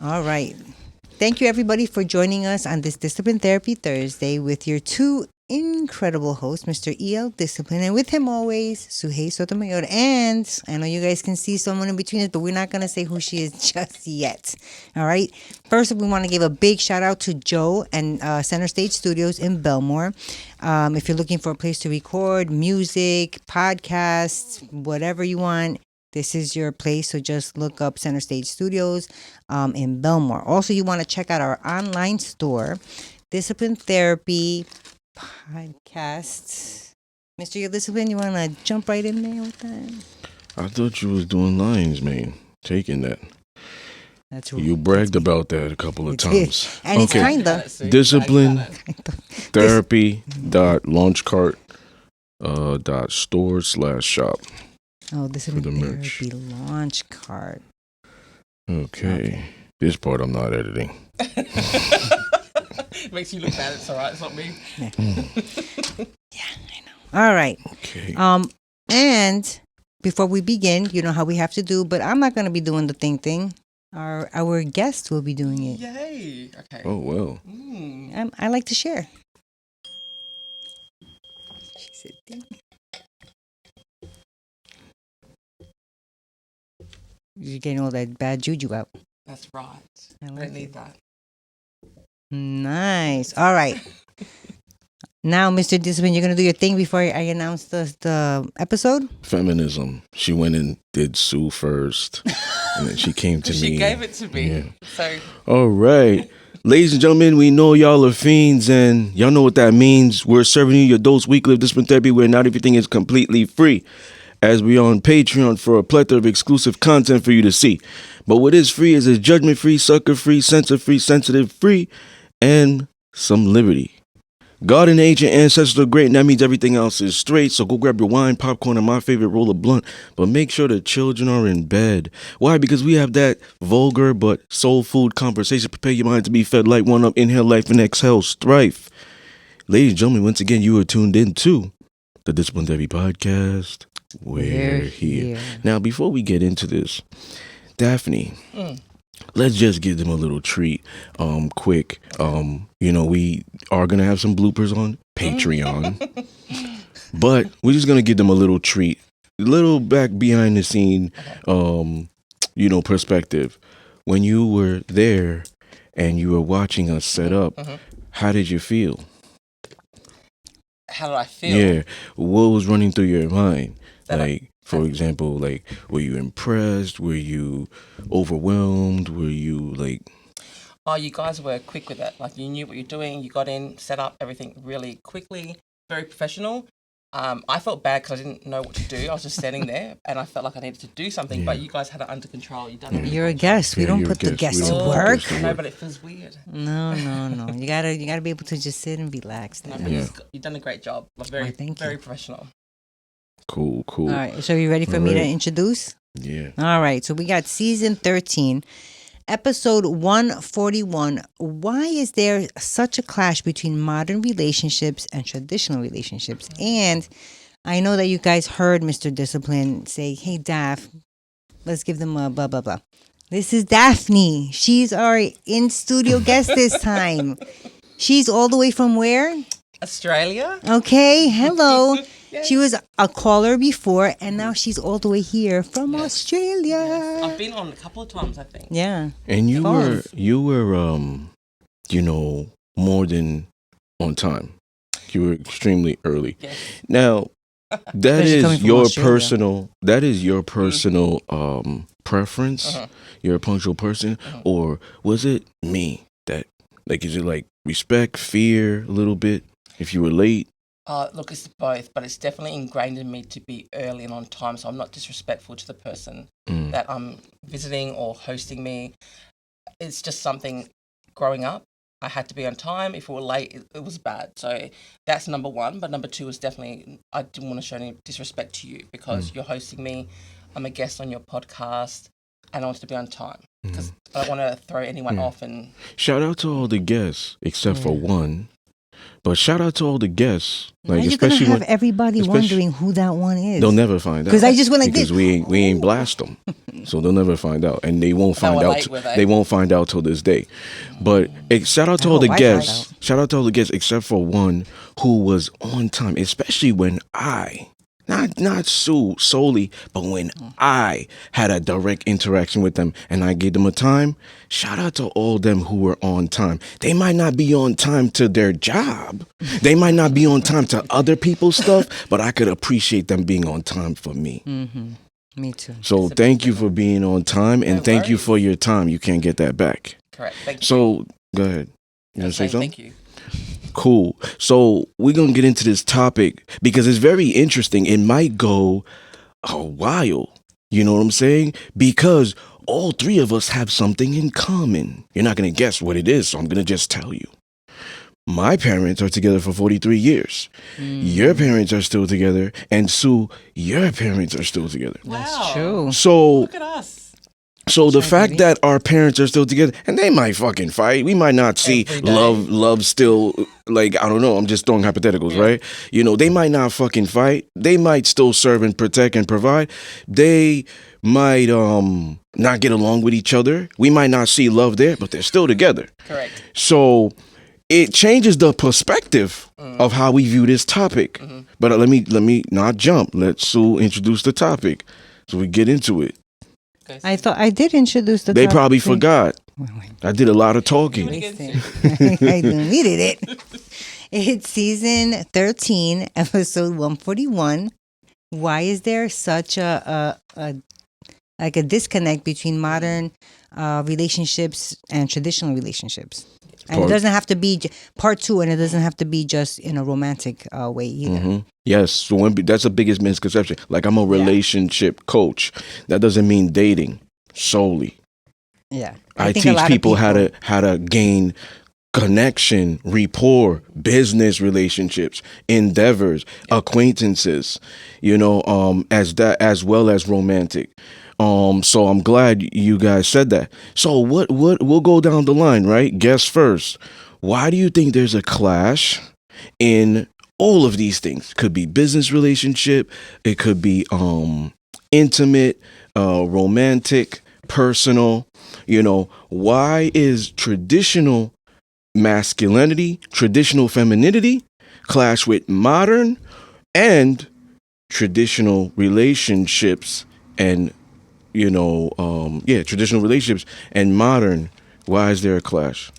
All right. Thank you, everybody, for joining us on this Discipline Therapy Thursday with your two incredible hosts, Mr. E.L. Discipline, and with him always, Suhey Sotomayor. And I know you guys can see someone in between us, but we're not going to say who she is just yet. All right. First, we want to give a big shout out to Joe and Center Stage Studios in Belmore. If you're looking for a place to record music, podcasts, whatever you want, this is your place. So just look up Center Stage Studios in Belmore. Also, you want to check out our online store, Discipline Therapy Podcasts. Mr. Your Discipline, you want to jump right in there with that? I thought you was doing lines, man. Taking that. That's You bragged about that a couple of times. And it's kind of. Discipline Therapy .launchcart .store/shop. Oh, Discipline for the merch. Therapy launch card. Okay. This part I'm not editing. Makes you look bad. It's all right. It's not me. Yeah, I know. All right. Okay. And before we begin, you know how we have to do, but I'm not going to be doing the thing. Our guest will be doing it. Yay. Okay. Oh, well. I like to share. She said, ding. You're getting all that bad juju out. That's right. I I like don't need it. that. Nice. All right. Now, Mr. Discipline, you're going to do your thing before I announce the episode? Feminism. She went and did Sue first. And then she came to me. She gave it to me. Yeah. So All right. Ladies and gentlemen, we know y'all are fiends and y'all know what that means. We're serving you your dose weekly of discipline therapy where not everything is completely free. As we are on Patreon for a plethora of exclusive content for you to see. But what is free is judgment-free, sucker-free, censor-free, sensitive-free, and some liberty. God and ancient ancestors are great, and that means everything else is straight. So go grab your wine, popcorn, and my favorite roll of blunt. But make sure the children are in bed. Why? Because we have that vulgar but soul food conversation. Prepare your mind to be fed like one up. Inhale life and exhale strife. Ladies and gentlemen, once again, you are tuned in to the Discipline Therapy Podcast. We're here. Now, before we get into this, Daphne, let's just give them a little treat, quick. We are going to have some bloopers on Patreon, but we're just going to give them a little treat, a little back behind the scene, perspective. When you were there and you were watching us set up, how did you feel? how did I feel? Yeah. What was running through your mind? For example, were you impressed? Were you overwhelmed? Were you Oh, you guys were quick with it. Like, you knew what you're doing. You got in, set up everything really quickly, very professional. I felt bad because I didn't know what to do. I was just standing there, and I felt like I needed to do something. Yeah. But you guys had it under control. You done it. You're a guest. We don't you're put a the guest. guest We to don't put work. guests to No, work. but it feels weird. No. You gotta be able to just sit and relax. No, Then. but Yeah. you've done a great job. Like, very, thank you. very professional. Cool? All right. So you ready for me to Alright. introduce? Yeah. All right. So we got season 13, episode 141. Why is there such a clash between modern relationships and traditional relationships? And I know that you guys heard Mr. Discipline say, hey, Daph, let's give them a blah, blah, blah. This is Daphne. She's our in-studio guest this time. She's all the way from where? Australia? Okay. Hello. Yes. She was a caller before, and now she's all the way here from Australia. I've been on a couple of times, I think. Yeah. And you Pause. were more than on time. You were extremely early. Yes. Now, that Especially coming is from your Australia. personal preference. You're a punctual person, or was it me that is it respect, fear a little bit if you were late? Look, it's both, but it's definitely ingrained in me to be early and on time, so I'm not disrespectful to the person that I'm visiting or hosting me. It's just something growing up. I had to be on time. If we were late, it was bad. So that's number one. But number two is definitely, I didn't want to show any disrespect to you because you're hosting me. I'm a guest on your podcast, and I wanted to be on time because I don't want to throw anyone off. And Shout out to all the guests except for one, But shout out to all the guests, Now like you're gonna especially have when everybody especially- wondering who that one is. they'll never find out 'Cause I just went like because this. we ain't blast them, so they'll never find out, and they won't They find were out. late, were they? They won't find out till this day. But shout out to I all the hope I find guests. Shout out to all the guests except for one who was on time, especially when I. Not Sue solely, but when I had a direct interaction with them and I gave them a time, shout out to all them who were on time. They might not be on time to their job. They might not be on time to other people's stuff, but I could appreciate them being on time for me. Me too. So thank you for being on time and No thank you worries. for your time. You can't get that back. Correct. Thank you. So go ahead. You want to say something? Thank you. Cool. So we're going to get into this topic because it's very interesting. It might go a while. You know what I'm saying? Because all three of us have something in common. You're not going to guess what it is, so I'm going to just tell you. My parents are together for 43 years. Your parents are still together. And Sue, your parents are still together. Wow. True. So Look at us. So the Sorry, fact baby. that our parents are still together, and they might fucking fight. We might not see Every day. love still, like, I don't know. I'm just throwing hypotheticals, right? You know, they might not fucking fight. They might still serve and protect and provide. They might not get along with each other. We might not see love there, but they're still together. Correct. So it changes the perspective of how we view this topic. But let me not jump. Let Sue introduce the topic so we get into it. I thought I did introduce the They topic. probably forgot. Wait, wait. I did a lot of talking. Listen. I deleted it. It's season 13, episode 141. Why is there such a disconnect between modern relationships and traditional relationships? And Part- it doesn't have to be part two, and it doesn't have to be just in a romantic way either. Mhm. Yes, so that's the biggest misconception. Like, I'm a relationship coach. That doesn't mean dating solely. Yeah, I think a teach lot of people how to gain connection, rapport, business relationships, endeavors, acquaintances, you know, as well as romantic. So I'm glad you guys said that. So what we'll go down the line, right? Guess first. Why do you think there's a clash in all of these things? Could be business relationship, it could be intimate, romantic, personal. You know, why is traditional masculinity, traditional femininity clash with modern and traditional relationships and traditional relationships and modern? Why is there a clash?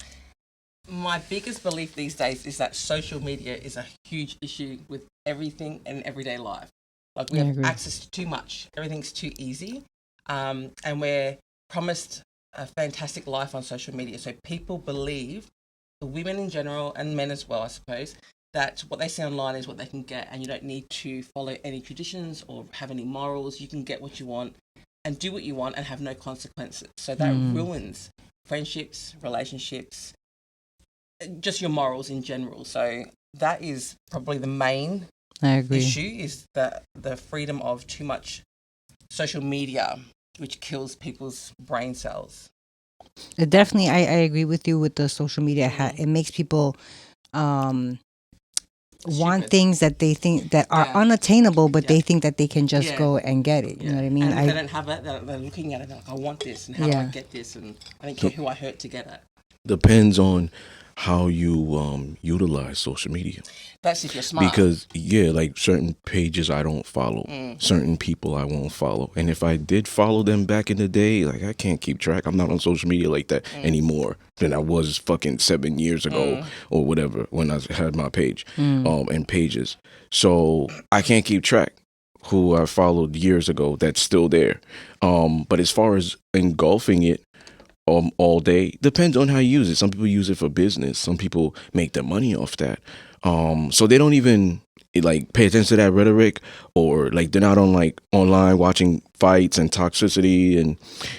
My biggest belief these days is that social media is a huge issue with everything in everyday life. Like, we I have agree. access to too much. Everything's too easy. And we're promised a fantastic life on social media. So people believe, the women in general and men as well, I suppose, that what they see online is what they can get, and you don't need to follow any traditions or have any morals. You can get what you want and do what you want and have no consequences. So that ruins friendships, relationships, just your morals in general. So that is probably the main I agree. issue, is the freedom of too much social media, which kills people's brain cells. Definitely, I agree with you with the social media. It makes people want Stupid. things that they think that are Yeah. unattainable, but they Yeah. think that they can just Yeah. go and get it. You know what I mean? And if they don't have that, they're looking at it like, I want this, and how do I Yeah. get this, and I don't care who I hurt to get it. Depends on how you utilize social media. That's if you're smart. Because like certain pages I don't follow, certain people I won't follow, and if I did follow them back in the day, like, I can't keep track. I'm not on social media like that anymore than I was fucking 7 years ago or whatever when I had my page and pages. So I can't keep track who I followed years ago that's still there. But as far as engulfing it all day, depends on how you use it. Some people use it for business. Some people make their money off that. So they don't even like pay attention to that rhetoric, or like they're not on like online watching fights and toxicity and,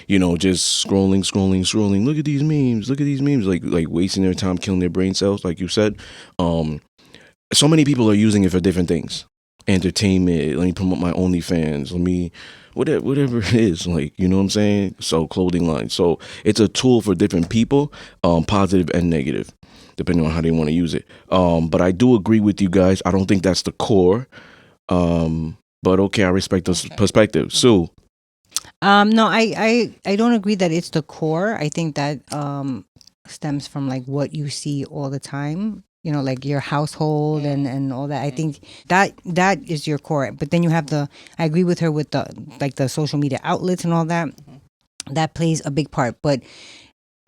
you know, just scrolling. Look at these memes. Like wasting their time, killing their brain cells, like you said. So many people are using it for different things. Entertainment. Let me promote my OnlyFans. Let me whatever it is, like, you know what I'm saying? So clothing line. So it's a tool for different people, positive and negative. depending on how they want to use it. But I do agree with you guys. I don't think that's the core. But okay, I respect the perspective. Sue. No, I don't agree that it's the core. I think that stems from like what you see all the time. Like your household and all that. I think that is your core. But then you have I agree with her with the social media outlets and all that. That plays a big part. But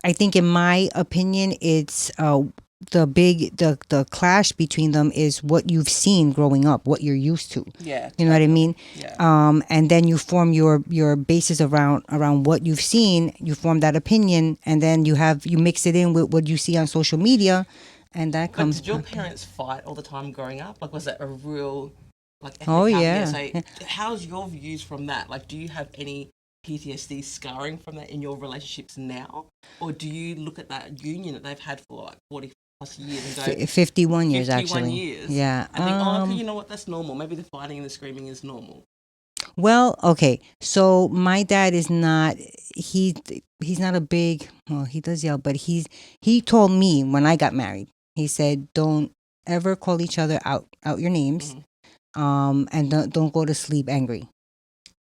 I think, in my opinion, it's the clash between them is what you've seen growing up, what you're used to. Yeah. You know what I mean? Yeah. And then you form your basis around what you've seen. You form that opinion, and then you mix it in with what you see on social media, and that But comes. did your parents fight all the time growing up? Like, was that a real ethnic Oh, fight? yeah. So how's your views from that? Like, do you have any PTSD scarring from that in your relationships now, or do you look at that union that they've had for like 40 plus years and go 51 years 51 actually. years? Yeah. I think, okay, you know what? That's normal. Maybe the fighting and the screaming is normal. Well, okay. So my dad is not. He's not a big. Well, he does yell, but he told me when I got married. He said, "Don't ever call each other out your names, and don't go to sleep angry."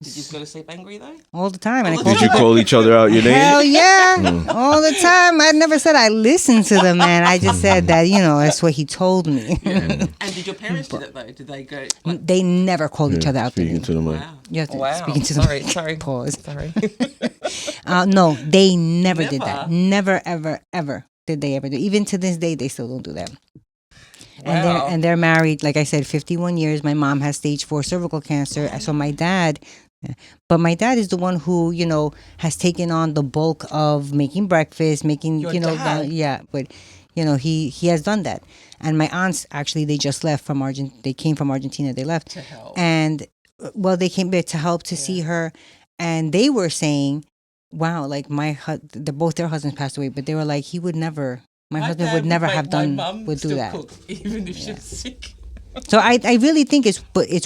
Did you go to sleep angry though? All the time. And I Did you call each other out your name? Hell yeah, all the time. I never said I listened to the man. I just said that that's what he told me. Yeah. And did your parents do that though? Did they go? Like, They never called each other out their Speaking name. to the mic. wow. You have to Wow. speaking to the Sorry. Pause. Sorry. No, they never did Never? that. Never, ever, ever did they ever do. Even to this day, they still don't do that. Wow. And they're married, like I said, 51 years. My mom has stage 4 cervical cancer. So my dad is the one who, has taken on the bulk of making breakfast, making, Your dad? yeah, but he has done that. And my aunts, actually, they just left from they came from Argentina. They left. To help. And well, they came there to help to see her. And they were saying, wow, like both their husbands passed away, but they were like, my husband would never have would do that. Cook, even if she was sick. So I really think it's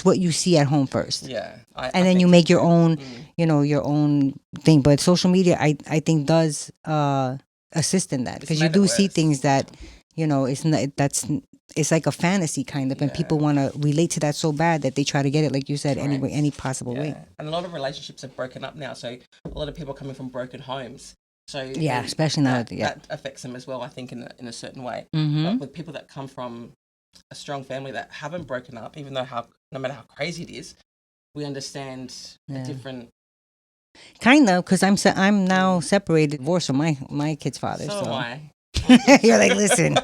what you see at home first. Yeah. And then you make your own, your own thing. But social media, I think does assist in that, because you do see things that, it's like a fantasy kind of, and people want to relate to that so bad that they try to get it, like you said, any possible way. And a lot of relationships are broken up now, so a lot of people are coming from broken homes. So especially now. That affects them as well, I think, in a certain way. Mm-hmm. But with people that come from a strong family that haven't broken up, even though no matter how crazy it is, we understand a different. Kind of, because I'm now separated, divorced from my kid's father. So am I. You're like, listen,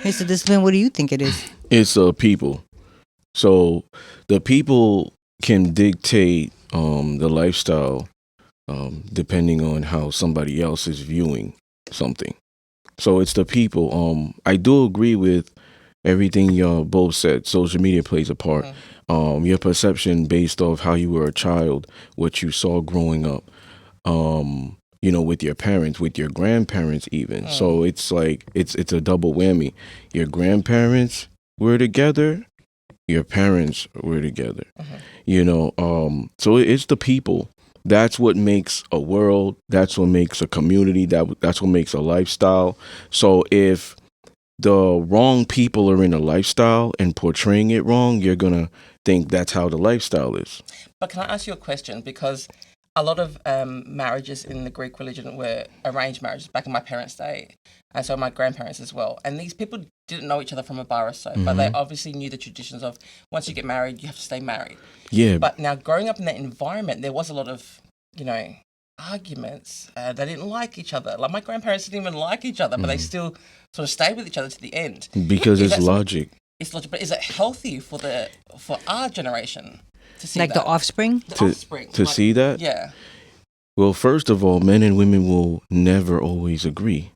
Mr. Discipline, what do you think it is? It's people. So the people can dictate the lifestyle depending on how somebody else is viewing something. So it's the people. I do agree with everything y'all both said. Social media plays a part. Your perception based off how you were a child, what you saw growing up, with your parents, with your grandparents even. So it's like it's a double whammy. Your grandparents were together, your parents were together. So it's the people. That's what makes a world. That's what makes a community. That's what makes a lifestyle. So if the wrong people are in a lifestyle and portraying it wrong, you're going to think that's how the lifestyle is. But can I ask you a question? Because a lot of marriages in the Greek religion were arranged marriages back in my parents' day, and so my grandparents as well. And these people didn't know each other from a bar or so, but they obviously knew the traditions of once you get married, you have to stay married. Yeah. But now growing up in that environment, there was a lot of, arguments. They didn't like each other. Like my grandparents didn't even like each other, but they still sort of stayed with each other to the end. Because it's logic. It's logic, but is it healthy for our generation to see like that? the offspring? To see that? Yeah. Well, first of all, men and women will never always agree.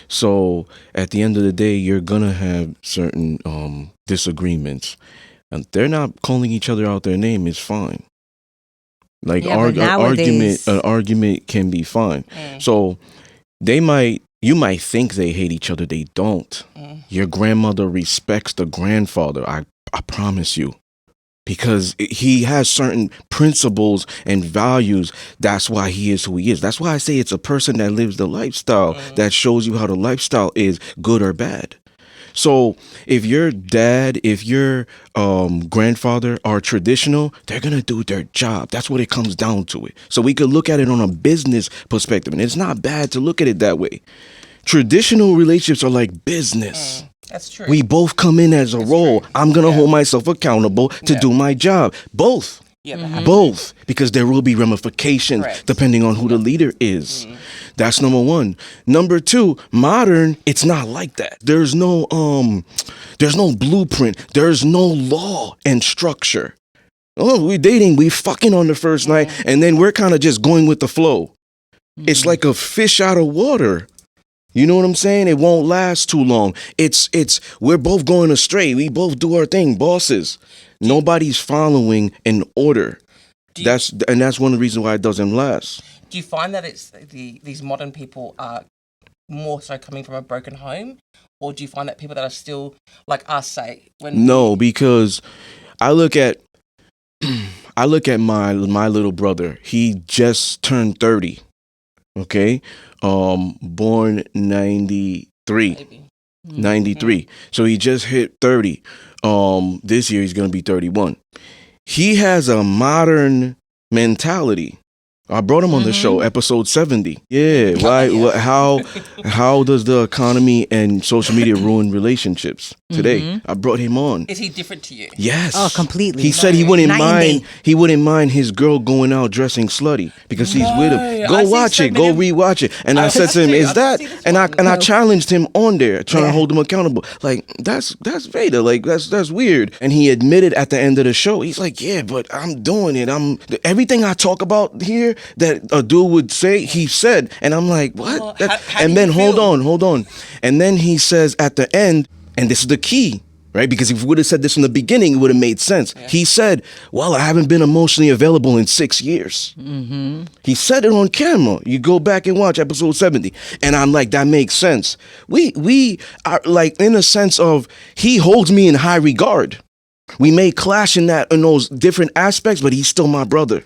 So at the end of the day, you're gonna have certain disagreements, and they're not calling each other out their name is fine. Like an argument can be fine. So you might think they hate each other, they don't. Your grandmother respects the grandfather. I promise you, because he has certain principles and values. That's why he is who he is. That's why I say it's a person that lives the lifestyle that shows you how the lifestyle is, good or bad. So if your dad, if your grandfather are traditional, they're going to do their job. That's what it comes down to it. So we could look at it on a business perspective, and it's not bad to look at it that way. Traditional relationships are like business. That's true. We both come in as a role. True. I'm going to hold myself accountable to do my job. Both. Yeah, Both, because there will be ramifications depending on who the leader is. That's number one. Number two, modern, it's not like that. There's no blueprint. There's no law and structure. Oh, we're dating, we fucking on the first night, and then we're kind of just going with the flow. It's like a fish out of water. You know what I'm saying? It won't last too long. We're both going astray. We both do our thing, bosses. Nobody's following an order. That's one of the reasons why it doesn't last. Do you find that it's these modern people are more so coming from a broken home, or do you find that people that are still like us, say, because I look at my little brother. He just turned 30. Okay, born 93. Maybe. 93. So he just hit 30. This year he's going to be 31. He has a modern mentality. I brought him on the show, episode 70. Yeah, why? How does the economy and social media ruin relationships today? I brought him on. Is he different to you? Yes. Oh, completely. He said he wouldn't Night and mind. day. He wouldn't mind his girl going out dressing slutty because he's with him. Go I see watch so it. Go many- rewatch it. And I said to him, "Is that?" And I challenged him on there, trying to hold him accountable. Like that's Vader. Like that's weird. And he admitted at the end of the show, he's like, "Yeah, but I'm doing it. Everything I talk about here that a dude would say, he said." And I'm like, "What?" Well, That- how and do then you hold feel? on. And then he says at the end, and this is the key. Right? Because if we would have said this in the beginning, it would have made sense. Yeah. He said, "Well, I haven't been emotionally available in 6 years." He said it on camera. You go back and watch episode 70. And I'm like, that makes sense. We are like, in a sense of, he holds me in high regard. We may clash in those different aspects, but he's still my brother.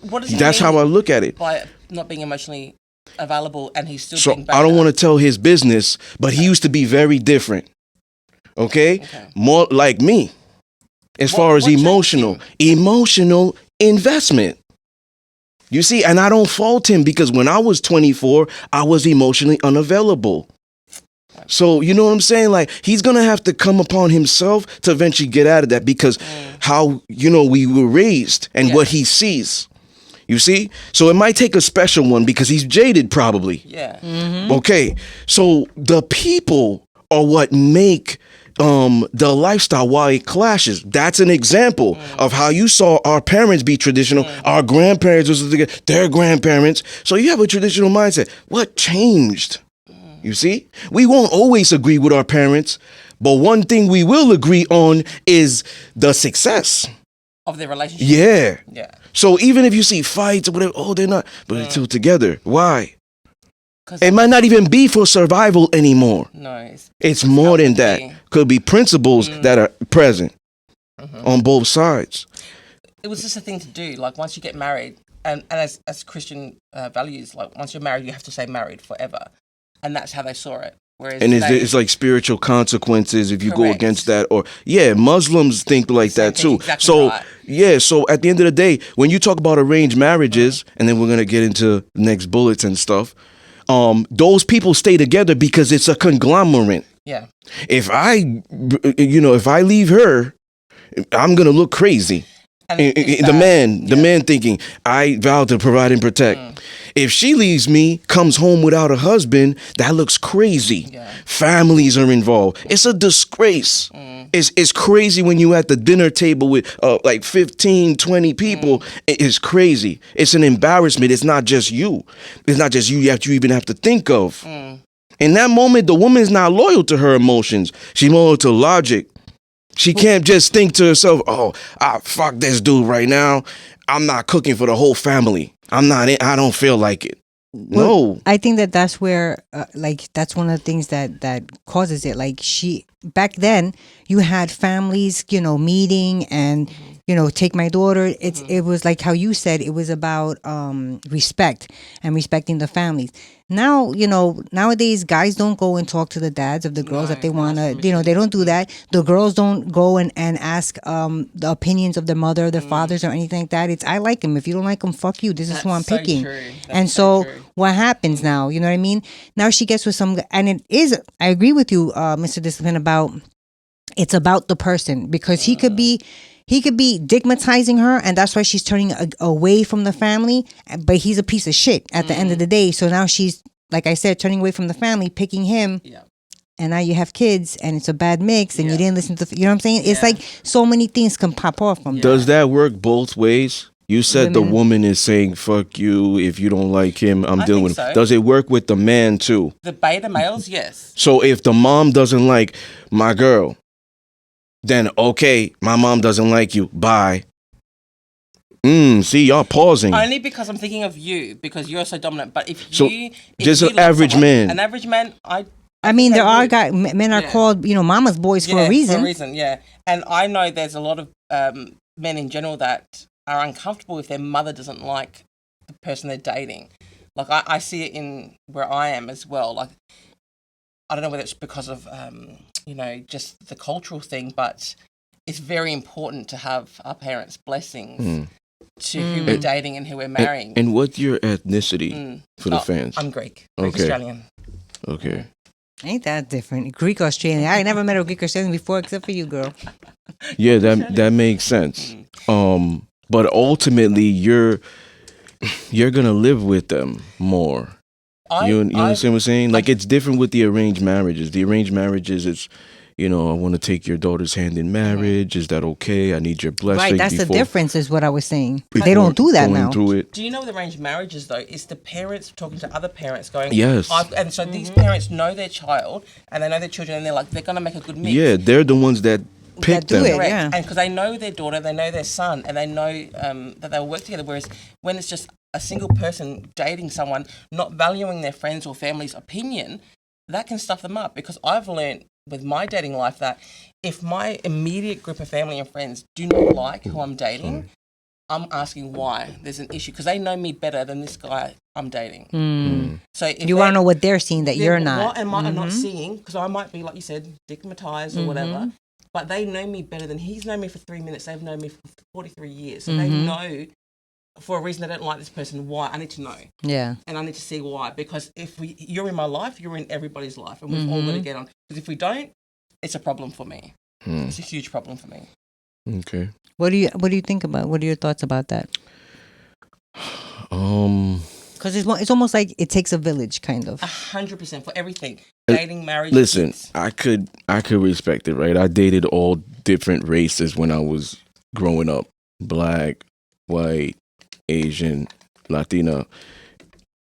What does he That's mean how I look at it. by not being emotionally available and he's still So being I don't better? want to tell his business, but he used to be very different. Okay? More like me. As far as what changed emotional investment. You see, and I don't fault him because when I was 24, I was emotionally unavailable. So, you know what I'm saying? Like, he's going to have to come upon himself to eventually get out of that because how, we were raised and what he sees. You see? So it might take a special one because he's jaded probably. Yeah. Okay. So the people are what make the lifestyle, why it clashes. That's an example of how you saw our parents be traditional. Our grandparents was their grandparents. So you have a traditional mindset. What changed? You see, we won't always agree with our parents, but one thing we will agree on is the success Of their relationship. Yeah. Yeah. So even if you see fights or whatever, they're not, but they're still together. Why? 'Cause It might not even be for survival anymore. no, It's more than that. Could be principles that are present on both sides. it was just a thing to do. Like once you get married, and as Christian values, like once you're married, you have to stay married forever, and that's how they saw it. Whereas And today, it's like spiritual consequences if you go Correct. against that. Or, Muslims think like Same that thing, too. exactly So, right. so at the end of the day, when you talk about arranged marriages, and then we're going to get into next bullets and stuff, those people stay together because it's a conglomerate. yeah, If I leave her, I'm going to look crazy. and The man thinking, I vow to provide and protect. If she leaves me, comes home without a husband, that looks crazy. Yeah. Families are involved. It's a disgrace. It's crazy when you at the dinner table with like 15, 20 people. It's crazy. It's an embarrassment. It's not just you. It's not just you you even have to think of. In that moment, the woman is not loyal to her emotions. She's loyal to logic. She can't just think to herself, fuck this dude right now. I'm not cooking for the whole family. I don't feel like it. No. I think that's where, that's one of the things that causes it. Like back then, you had families, meeting and take my daughter. It was like how you said, it was about respect and respecting the families. Now, nowadays guys don't go and talk to the dads of the girls that they want to, they don't do that. The girls don't go and ask the opinions of their mother, their fathers, or anything like that. It's, I like him. If you don't like him, fuck you. This is who I'm picking. And so what happens now, you know what I mean? Now she gets with some, and it is, I agree with you, Mr. Discipline, about, it's about the person, because he could be stigmatizing her, and that's why she's turning away from the family. But he's a piece of shit at the end of the day. So now she's, like I said, turning away from the family, picking him. Yeah. And now you have kids, and it's a bad mix, and you didn't listen to, you know what I'm saying? It's like so many things can pop off from that. Does that work both ways? You said the woman is saying, fuck you, if you don't like him, I'm dealing with him. So. Does it work with the man too? The beta males, yes. So if the mom doesn't like my girl, then okay, my mom doesn't like you. Bye. See, y'all pausing. Only because I'm thinking of you, because you're so dominant. But if just an average man. An average man, I mean, there are guys. Men are called, mama's boys for a reason. For a reason, yeah. And I know there's a lot of men in general that are uncomfortable if their mother doesn't like the person they're dating. Like I see it in where I am as well. Like I don't know whether it's because of just the cultural thing, but it's very important to have our parents' blessings to who we're dating and who we're marrying. And what's your ethnicity for the fans? I'm Greek. Australian. Okay. Ain't that different? Greek Australian. I never met a Greek Australian before, except for you, girl. Yeah, that makes sense. But ultimately, you're gonna live with them more. You understand what I'm saying? Like, it's different with the arranged marriages. The arranged marriages, it's, I want to take your daughter's hand in marriage. Is that okay? I need your blessing. Right, that's the difference, is what I was saying. They don't do that now. Do you know with arranged marriages, though, it's the parents talking to other parents going, yes. And so these parents know their child, and they know their children, and they're like, they're going to make a good mix. Yeah, they're the ones that pick them. Correct. Yeah. And because they know their daughter, they know their son, and they know that they'll work together. Whereas when it's just a single person dating someone, not valuing their friends or family's opinion, that can stuff them up. Because I've learned with my dating life that if my immediate group of family and friends do not like who I'm dating, I'm asking why. There's an issue, because they know me better than this guy I'm dating. So if you want to know what they're seeing that you're not. What am I not seeing? Because I might be, like you said, stigmatized or whatever. But they know me better than he's known me for 3 minutes. They've known me for 43 years. So they know for a reason they don't like this person, why. I need to know. Yeah. And I need to see why. Because if you're in my life, you're in everybody's life. And we've all got to get on. Because if we don't, it's a problem for me. It's a huge problem for me. Okay. What do you think about? What are your thoughts about that? Because it's almost like it takes a village, kind of. 100% for everything. Dating, marriage. Listen, I could respect it, right? I dated all different races when I was growing up. Black, white, Asian, Latina.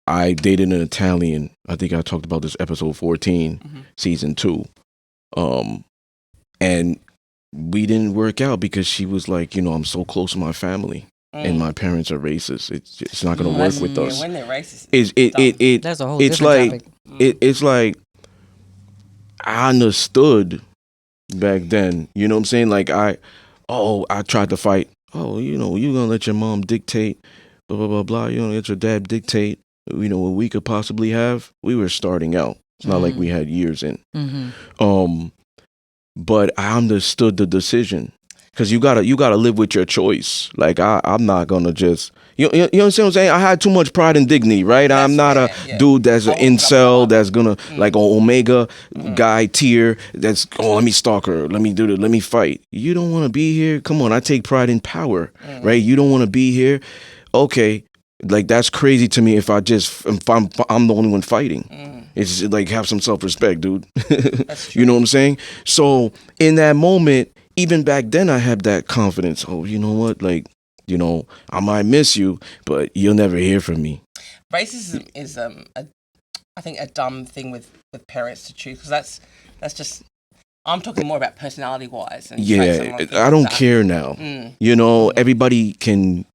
I dated an Italian. I think I talked about this episode 14, season 2. And we didn't work out because she was like, I'm so close to my family. And my parents are racist. It's not going to work with us. When they're racist, that's a whole different topic. It's like I understood back then. You know what I'm saying? Like I tried to fight. Oh, you're gonna let your mom dictate, blah blah blah blah. Let your dad dictate. What we could possibly have. We were starting out. It's not like we had years in. But I understood the decision. Because you gotta live with your choice. Like I'm not gonna just you understand what I'm saying? I had too much pride and dignity, right? I'm not a dude that's an incel that's gonna like an omega guy tier that's let me stalk her, let me do it, let me fight. You don't want to be here. Come on, I take pride in power, right? You don't want to be here. Okay, like that's crazy to me. If I'm the only one fighting. It's like have some self-respect, dude. You know what I'm saying? So in that moment. Even back then, I had that confidence. Oh, you know what? Like, I might miss you, but you'll never hear from me. Racism is, I think, a dumb thing with parents to choose, because that's just. I'm talking more about personality-wise. And I don't care now. Everybody can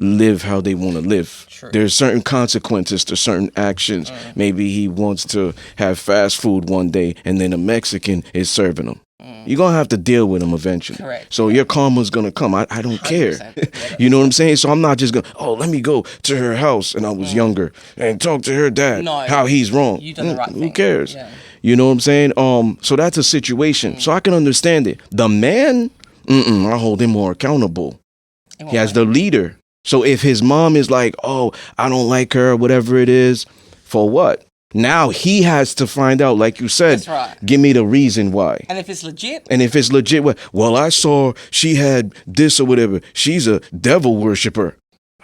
live how they want to live. True. There's certain consequences to certain actions. Maybe he wants to have fast food one day, and then a Mexican is serving him. You're going to have to deal with them eventually. Correct. So your karma's going to come. I don't care. 100%. You know what I'm saying? So I'm not just going, let me go to her house and I was younger and talk to her dad No, how he's wrong. you done the right Who thing. cares? Yeah. You know what I'm saying? So that's a situation. So I can understand it. The man, I hold him more accountable. He has the leader. So if his mom is like, I don't like her, whatever it is, for what? Now he has to find out, like you said, That's right. give me the reason why. And if it's legit, Well, I saw she had this or whatever. She's a devil worshiper.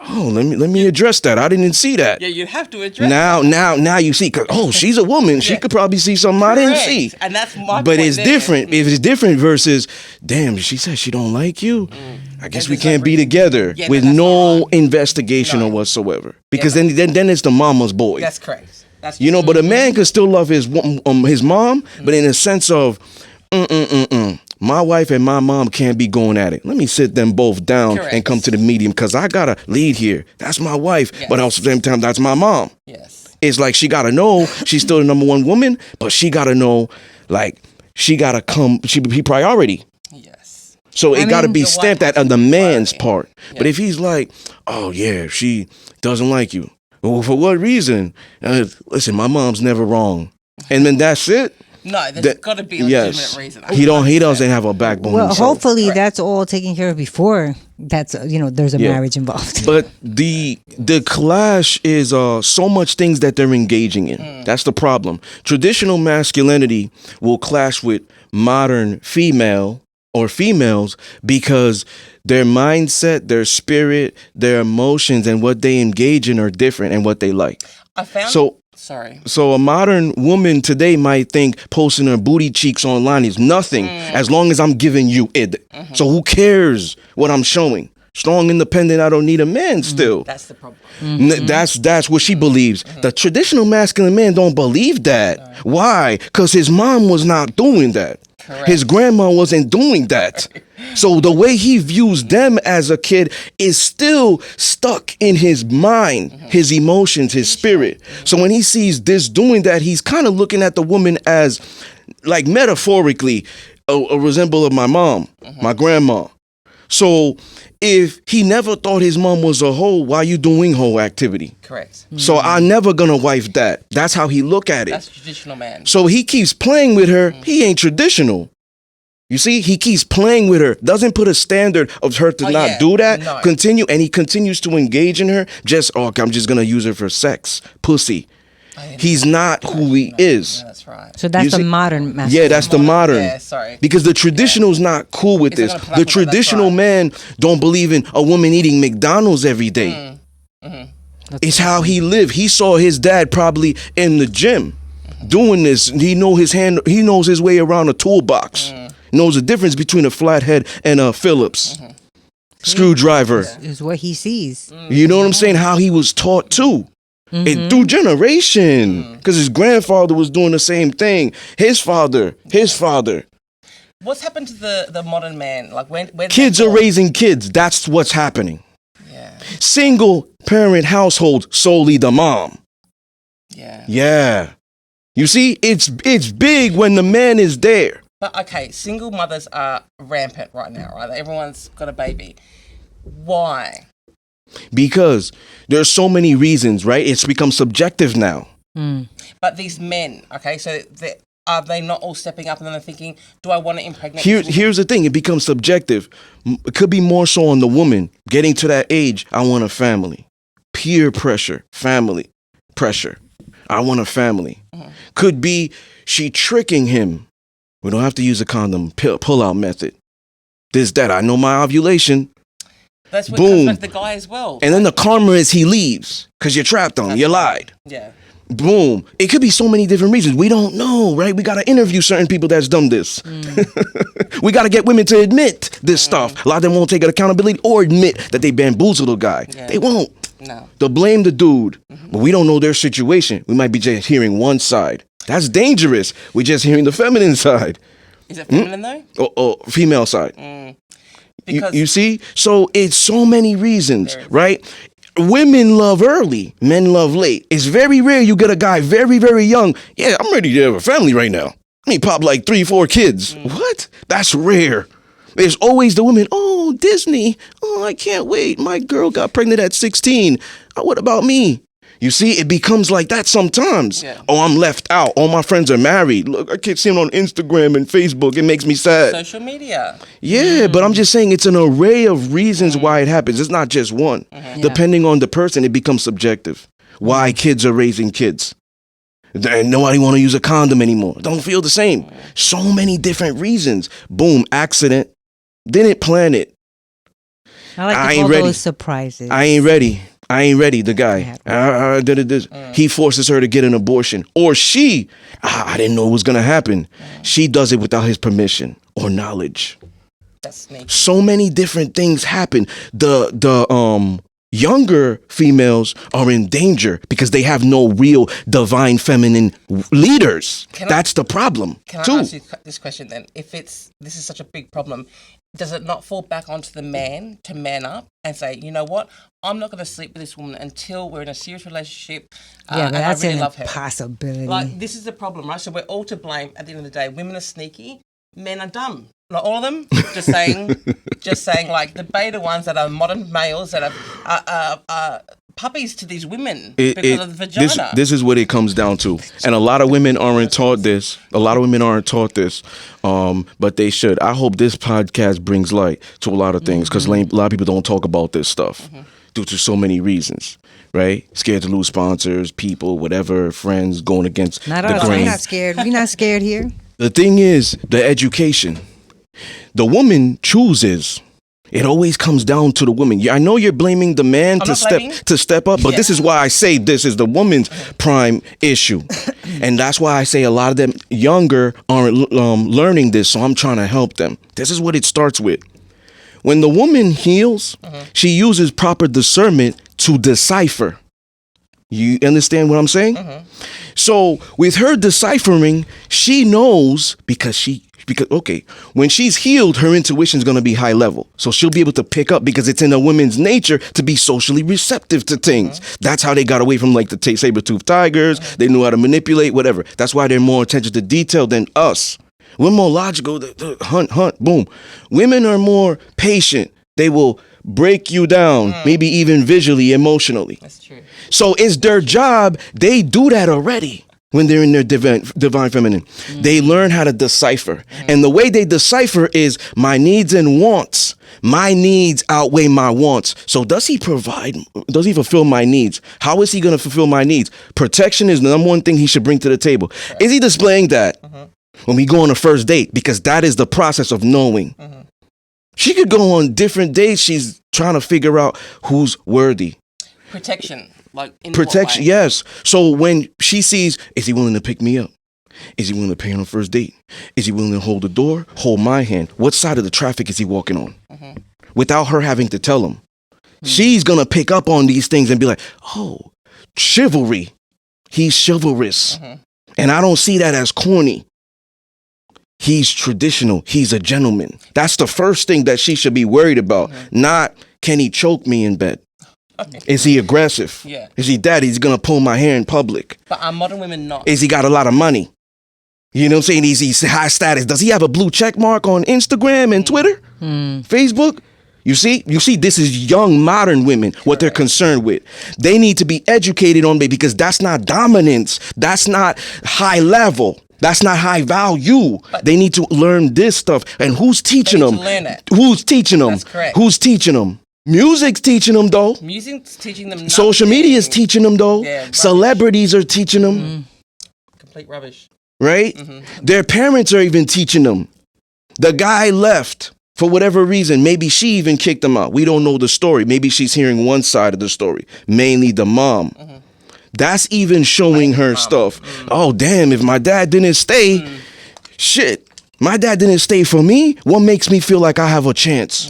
Oh, let me address that. I didn't see that. yeah, you have to address Now you see, 'cause, she's a woman. She could probably see something I didn't see. And that's my But point it's there. different. If it's different versus, damn, she said she don't like you. I guess we there's no can't be reason. together Yeah, with that's no not right. investigation No. or whatsoever. Because then it's the mama's boy. That's correct. That's But a man could still love his mom, but in a sense of, my wife and my mom can't be going at it. Let me sit them both down Correct. and come to the medium because I got to lead here. That's my wife, Yes. but at the same time, that's my mom. Yes. It's like she got to know she's still the number one woman, but she got to know, like, she got to she be priority. Yes. So it got to mean, be the stamped wife at on the man's priority. part. But if he's like, oh, yeah, she doesn't like you. Well, for what reason? Listen, my mom's never wrong. And then that's it. No, there's got to be a legitimate reason. He doesn't have a backbone Well, himself. hopefully that's all taken care of before that's there's a marriage involved. But the clash is so much things that they're engaging in. That's the problem. Traditional masculinity will clash with modern female or females because their mindset, their spirit, their emotions, and what they engage in are different and what they like. I found. Sorry. So a modern woman today might think posting her booty cheeks online is nothing as long as I'm giving you it. So who cares what I'm showing? Strong, independent, I don't need a man still. That's the problem. That's what she believes. The traditional masculine man don't believe that. Why? Because his mom was not doing that. Correct. His grandma wasn't doing that. So the way he views them as a kid is still stuck in his mind, his emotions, his spirit. So when he sees this doing that, he's kind of looking at the woman as, like, metaphorically, a resemble of my mom, my grandma. So if he never thought his mom was a hoe, why you doing hoe activity? Correct. So I'm never gonna wife that. That's how he look at it. That's a traditional man. So he keeps playing with her. He ain't traditional. You see, he keeps playing with her. Doesn't put a standard of her to not do that. No. Continue, and he continues to engage in her. I'm just gonna use her for sex, pussy. He's not who he is. No, that's right. So that's You the see- modern masculine. Yeah, that's the modern. Yeah, sorry. Because the traditional's not cool with It's this. not gonna The put up with that, that's traditional right. man don't believe in a woman eating McDonald's every day. It's how he lived. He saw his dad probably in the gym doing this. He knows his way around a toolbox. Knows the difference between a flathead and a Phillips screwdriver. Is what he sees. You know what I'm saying? How he was taught too. And through generation. Because his grandfather was doing the same thing. His father. What's happened to the modern man? Like when Kids are raising kids. That's what's happening. Yeah. Single parent household, solely the mom. Yeah. Yeah. You see, it's big when the man is there. But okay, single mothers are rampant right now, right? Everyone's got a baby. Why? Because there's so many reasons, right? It's become subjective now. But these men, okay, so are they not all stepping up and then they're thinking, do I want to impregnate this woman? Here's the thing, it becomes subjective. It could be more so on the woman getting to that age. I want a family. Peer pressure, family pressure. I want a family. Could be she tricking him. We don't have to use a condom pull-out method. This, that. I know my ovulation. That's what Boom. comes back to the guy as well. And then the karma is he leaves because you trapped him. You lied. Yeah. Boom. It could be so many different reasons. We don't know, right? We got to interview certain people that's done this. We got to get women to admit this stuff. A lot of them won't take accountability or admit that they bamboozled a guy. Yeah. They won't. No. They'll blame the dude. But we don't know their situation. We might be just hearing one side. That's dangerous. We're just hearing the feminine side. Is it feminine though? Or female side. Because You see? So it's so many reasons, right? Women love early, men love late. It's very rare you get a guy very, very young. Yeah, I'm ready to have a family right now. I mean, pop like 3-4 kids. What? That's rare. There's always the woman, oh, Disney. Oh, I can't wait. My girl got pregnant at 16. What about me? You see, it becomes like that sometimes. Yeah. Oh, I'm left out. All my friends are married. Look, I keep seeing on Instagram and Facebook. It makes me sad. Social media. Yeah, but I'm just saying it's an array of reasons why it happens. It's not just one. Depending on the person, it becomes subjective. Why kids are raising kids. And nobody want to use a condom anymore. Don't feel the same. So many different reasons. Boom, accident. Didn't plan it. I like I to ain't call ready. those surprises. I ain't ready. The guy. He forces her to get an abortion. Or she, I didn't know it was going to happen. She does it without his permission or knowledge. That's sneaky. So many different things happen. The younger females are in danger because they have no real divine feminine leaders. That's the problem. Can too. I ask you this question then? If this is such a big problem, does it not fall back onto the man to man up and say, you know what, I'm not going to sleep with this woman until we're in a serious relationship Yeah, but and I that's really an love her? impossibility. Like, this is the problem, right? So we're all to blame at the end of the day. Women are sneaky, men are dumb. Not all of them. Just saying, like the beta ones that are modern males that are puppies to these women because of the vagina. This is what it comes down to, and a lot of women aren't taught this. But they should. I hope this podcast brings light to a lot of things because a lot of people don't talk about this stuff due to so many reasons. Right? Scared to lose sponsors, people, whatever, friends going against not the us. grain. We're not scared. We're not scared here. The thing is, the education. The woman chooses. It always comes down to the woman. I know you're blaming the man to step up, but this is why I say this is the woman's prime issue. And that's why I say a lot of them younger aren't learning this, so I'm trying to help them. This is what it starts with. When the woman heals, she uses proper discernment to decipher. You understand what I'm saying? So with her deciphering, she knows because when she's healed, her intuition is going to be high level. So she'll be able to pick up because it's in a woman's nature to be socially receptive to things. That's how they got away from like the saber-toothed tigers. They knew how to manipulate, whatever. That's why they're more attention to detail than us. We're more logical. Hunt, boom. Women are more patient. They will break you down, maybe even visually, emotionally. That's true. So it's their job. They do that already when they're in their divine feminine. They learn how to decipher. And the way they decipher is my needs and wants. My needs outweigh my wants. So does he provide? Does he fulfill my needs? How is he going to fulfill my needs? Protection is the number one thing he should bring to the table. Is he displaying that when we go on a first date? Because that is the process of knowing. She could go on different dates. She's trying to figure out who's worthy. Protection. Like in Protection, yes. So when she sees, is he willing to pick me up? Is he willing to pay on the first date? Is he willing to hold the door? Hold my hand? What side of the traffic is he walking on? Without her having to tell him. She's going to pick up on these things and be like, oh, chivalry. He's chivalrous. And I don't see that as corny. He's traditional. He's a gentleman. That's the first thing that she should be worried about. Not, can he choke me in bed? Is he aggressive? Yeah. Is he that he's going to pull my hair in public? But are modern women not? Is he got a lot of money? You know what I'm saying? He's high status. Does he have a blue check mark on Instagram and Twitter? Facebook? You see, this is young modern women, what they're concerned with. They need to be educated on it because that's not dominance. That's not high level. That's not high value. But they need to learn this stuff. And who's teaching them? Learn it. Who's teaching them? That's correct. Who's teaching them? Music's teaching them, though. Music's teaching them nothing. Social media is teaching them, though. Yeah, celebrities are teaching them. Complete rubbish. Right? Their parents are even teaching them. The guy left for whatever reason. Maybe she even kicked him out. We don't know the story. Maybe she's hearing one side of the story. Mainly the mom. That's even showing her stuff. Oh, damn, if my dad didn't stay, shit, my dad didn't stay for me. What makes me feel like I have a chance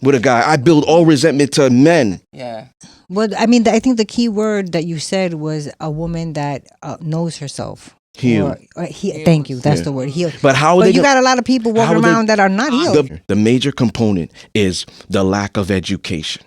with a guy? I build all resentment to men. Yeah. Well, I mean, I think the key word that you said was a woman that knows herself. Healed. Thank you. That's the word. Healed. But how? But you got a lot of people walking around that are not healed. The major component is the lack of education.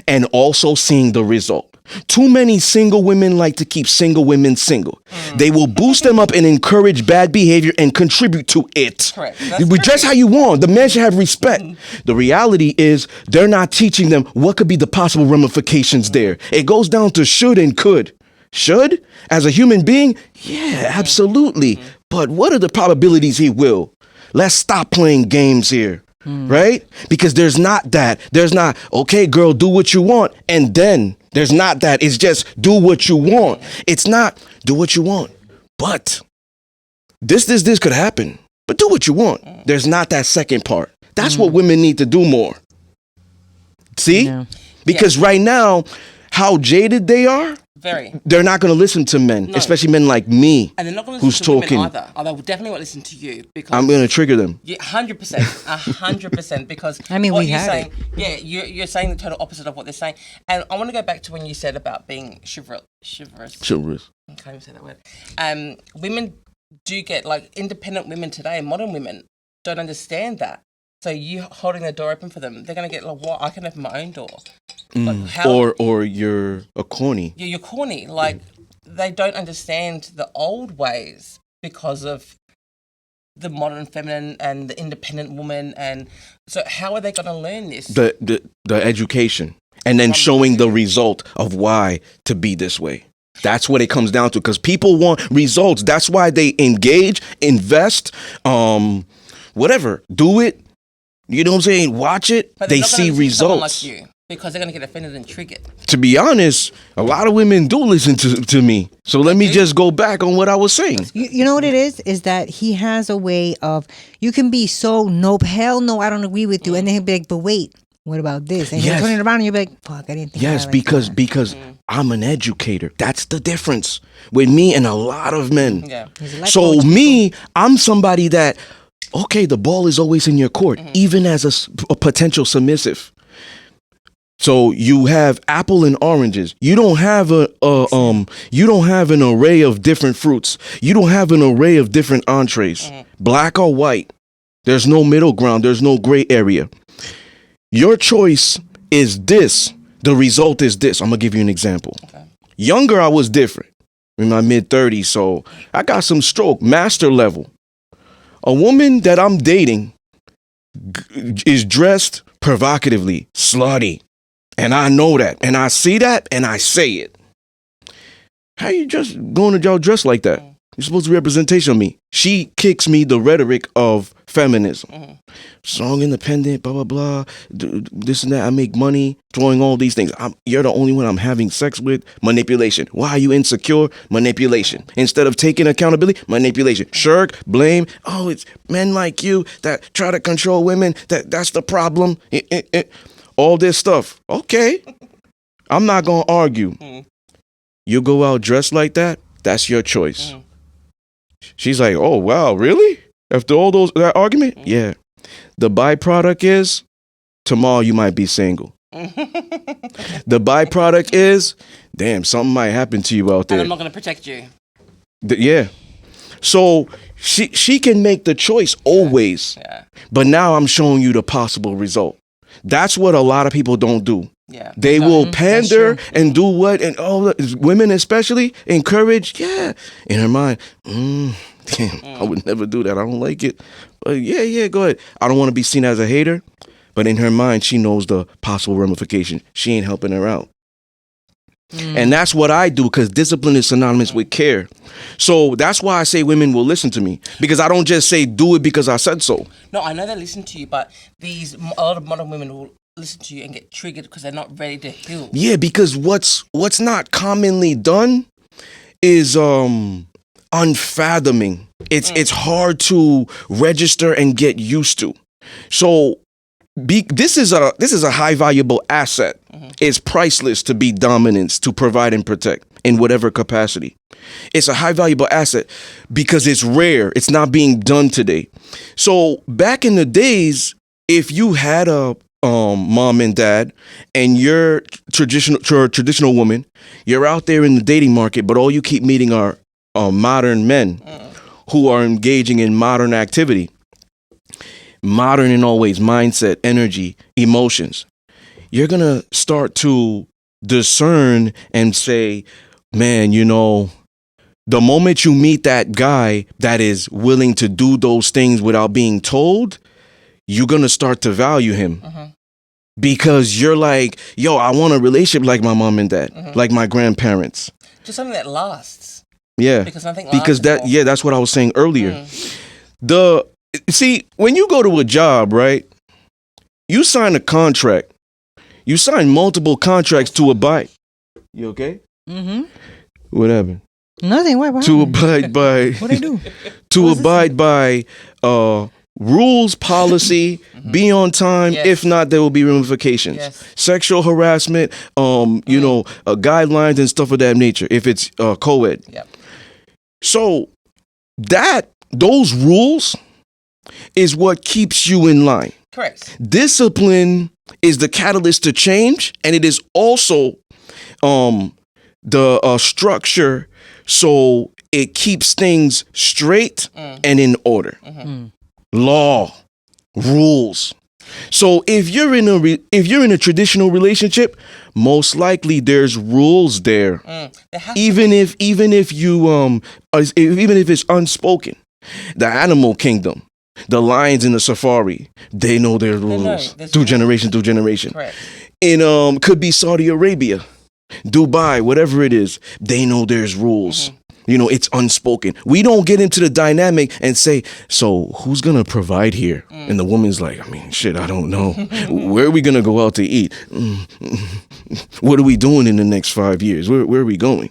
And also seeing the result. Too many single women like to keep single women single. They will boost them up and encourage bad behavior and contribute to it. Correct. Just how you want. The man should have respect. The reality is they're not teaching them what could be the possible ramifications there. It goes down to should and could. Should? As a human being? Yeah, absolutely. But what are the probabilities he will? Let's stop playing games here. Right? Because there's not that. There's not, okay, girl, do what you want. And then there's not that. It's just do what you want. It's not do what you want. But this could happen. But do what you want. There's not that second part. That's what women need to do more. See? Yeah. Because right now, how jaded they are, Very. they're not going to listen to men, especially men like me, And they're not going to who's listen to talking. women either. Oh, they will definitely won't listen to you because I'm going to trigger them. Yeah, 100%, 100%. Because I mean, what we you're had saying, yeah, you're saying the total opposite of what they're saying. And I want to go back to when you said about being chivalrous. Chivalrous. I can't even say that word. Women do get like independent women today, modern women don't understand that. So you holding the door open for them, they're gonna get like, what? I can open my own door. Like, how? Or you're a corny. You're corny. Like they don't understand the old ways because of the modern feminine and the independent woman. And so how are they going to learn this? The education and then showing the result of why to be this way. That's what it comes down to, because people want results. That's why they engage, invest, whatever, do it. You know what I'm saying? Watch it. But They see results. like you, because they're going to get offended and triggered. To be honest, a lot of women do listen to me. So let me just go back on what I was saying. You know what it is that he has a way of, you can be so, nope, hell no, I don't agree with you. And then he'll be like, but wait, what about this? And he'll turn it around and you'll be like, fuck, I didn't think Yes, about it because like that. because I'm an educator. That's the difference with me and a lot of men. Yeah. He's a life So coach. me, I'm somebody that, okay, the ball is always in your court, even as a potential submissive. So you have apple and oranges. You don't have you don't have an array of different fruits. You don't have an array of different entrees, black or white. There's no middle ground. There's no gray area. Your choice is this. The result is this. I'm gonna give you an example. Okay. Younger, I was different. In my mid-30s, so I got some stroke, master level. A woman that I'm dating is dressed provocatively, slutty. And I know that. And I see that and I say it. How you just going to y'all dressed like that? You're supposed to be representation of me. She kicks me the rhetoric of feminism. Strong, independent, blah, blah, blah. This and that. I make money, throwing all these things. You're the only one I'm having sex with. Manipulation. Why are you insecure? Manipulation. Instead of taking accountability, manipulation. Shirk, blame. Oh, it's men like you that try to control women. That's the problem. All this stuff. Okay. I'm not going to argue. You go out dressed like that, that's your choice. She's like, oh, wow, really? After all that argument? Yeah. The byproduct is tomorrow you might be single. The byproduct is, damn, something might happen to you out there. And I'm not going to protect you. Yeah. So she can make the choice always. Yeah. But now I'm showing you the possible result. That's what a lot of people don't do. Yeah. They will pander and do what, and women especially encourage. Yeah, in her mind, damn, I would never do that. I don't like it. But yeah, go ahead. I don't want to be seen as a hater, but in her mind, she knows the possible ramification. She ain't helping her out. And that's what I do, because discipline is synonymous with care. So that's why I say women will listen to me, because I don't just say do it because I said so. No, I know they listen to you, but a lot of modern women will listen to you and get triggered because they're not ready to heal. Yeah, because what's not commonly done is unfathoming. It's hard to register and get used to. So this is a high valuable asset. It's priceless to be dominance, to provide and protect in whatever capacity. It's a high valuable asset because it's rare. It's not being done today. So back in the days, if you had a mom and dad and you're a traditional woman, you're out there in the dating market, but all you keep meeting are modern men who are engaging in modern activity. Modern in all ways, mindset, energy, emotions. You're going to start to discern and say, man, the moment you meet that guy that is willing to do those things without being told, you're going to start to value him. Because you're like, yo, I want a relationship like my mom and dad, like my grandparents. Just something that lasts. Yeah. Because something lasts. That's what I was saying earlier. See, when you go to a job, right, you sign a contract. You sign multiple contracts to abide. You okay? Mm-hmm. What happened? Nothing. What To abide by. What I do? To abide by rules, policy, be on time. Yes. If not, there will be ramifications. Yes. Sexual harassment, guidelines and stuff of that nature. If it's co-ed. Yep. So those rules is what keeps you in line. Correct. Discipline is the catalyst to change, and it is also the structure, so it keeps things straight and in order. Law, rules. So if you're in a traditional relationship, most likely there's rules there. Even if it's unspoken. The animal kingdom, the lions in the safari, they know their rules through generation. Correct. In could be Saudi Arabia, Dubai, whatever it is, they know there's rules. It's unspoken. We don't get into the dynamic and say, so who's going to provide here? And the woman's like, I don't know. Where are we going to go out to eat? What are we doing in the next 5 years? Where are we going?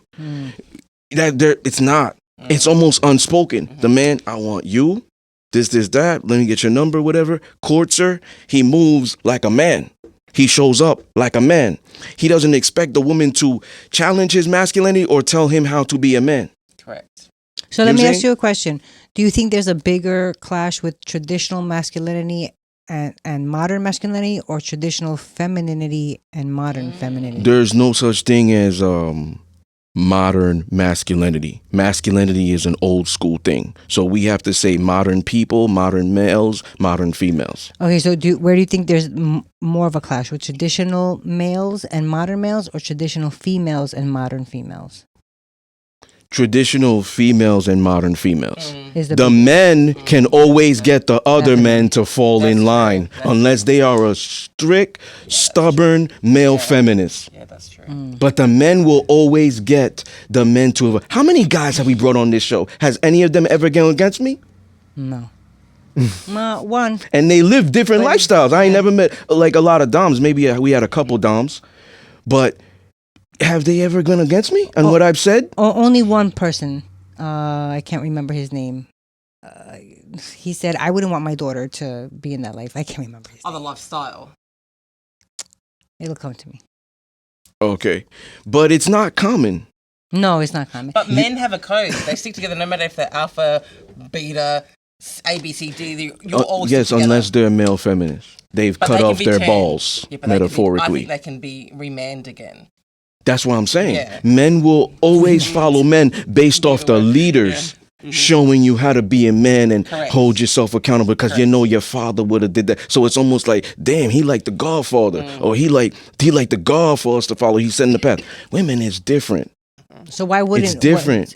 It's not. It's almost unspoken. The man, I want you, this, that. Let me get your number, whatever. Courts her. He moves like a man. He shows up like a man. He doesn't expect the woman to challenge his masculinity or tell him how to be a man. Correct. So let me ask you a question. Do you think there's a bigger clash with traditional masculinity and modern masculinity, or traditional femininity and modern femininity? There's no such thing as modern masculinity. Masculinity is an old school thing. So we have to say modern people, modern males, modern females. Okay, so where do you think there's more of a clash, with traditional males and modern males, or traditional females and modern females? Traditional females and modern females. The men can always get the other men to fall in line unless they are a strict, stubborn male feminist. Yeah, that's true. But the men will always get the men to. How many guys have we brought on this show? Has any of them ever gone against me? No. One. And they live different lifestyles. I ain't never met like a lot of doms. Maybe we had a couple doms, but have they ever gone against me and what I've said? Only one person. I can't remember his name. He said, I wouldn't want my daughter to be in that life. I can't remember his name. Other lifestyle. It'll come to me. Okay. But it's not common. No, it's not common. But men have a code. They stick together no matter if they're alpha, beta, A, B, C, D. You're all yes, together. unless they're male feminists. They've cut off their balls, metaphorically. I think they can be remanned again. That's what I'm saying. Yeah. Men will always follow men based off the leaders showing you how to be a man and hold yourself accountable, because you know your father would have did that. So it's almost like, damn, he like the Godfather, or he like the God for us to follow. He set in the path. Women is different. So why wouldn't... It's different.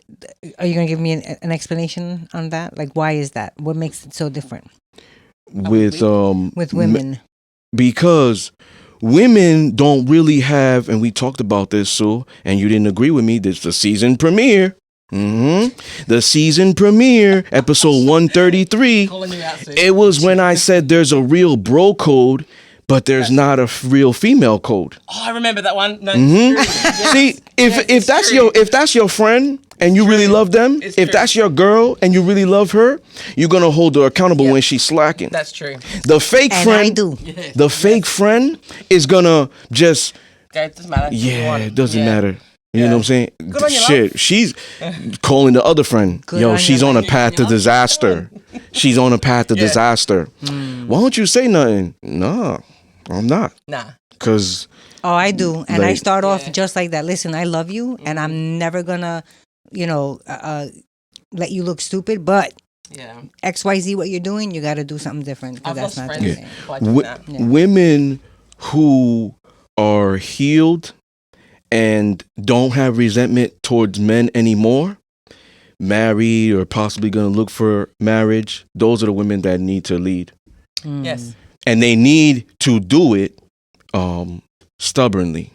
Are you going to give me an explanation on that? Like, why is that? What makes it so different? With women. Because women don't really have, and we talked about this, Sue, and you didn't agree with me, this is the season premiere. The season premiere, episode 133. It was when I said there's a real bro code, but there's not a real female code. Oh, I remember that one. No, See, if that's your friend and you really love them, if that's your girl and you really love her, you're gonna hold her accountable when she's slacking. That's true. The fake And friend, I do. the fake friend is gonna just It doesn't matter. it doesn't matter. You know what I'm saying? Good on you, Shit, she's calling the other friend. Good Yo, on she's you. on a path to disaster. She's on a path to disaster. Why don't you say nothing? No, I'm not. Nah. Cause Oh, I do. And I Like- start off just like that. Listen, I love you, and I'm never gonna, let you look stupid, but Yeah. XYZ, what you're doing, you got to do something different. 'Cause I've that's lost not friends the same. by doing that. Yeah. women who are healed and don't have resentment towards men anymore, married or possibly going to look for marriage, those are the women that need to lead. Yes. And they need to do it stubbornly.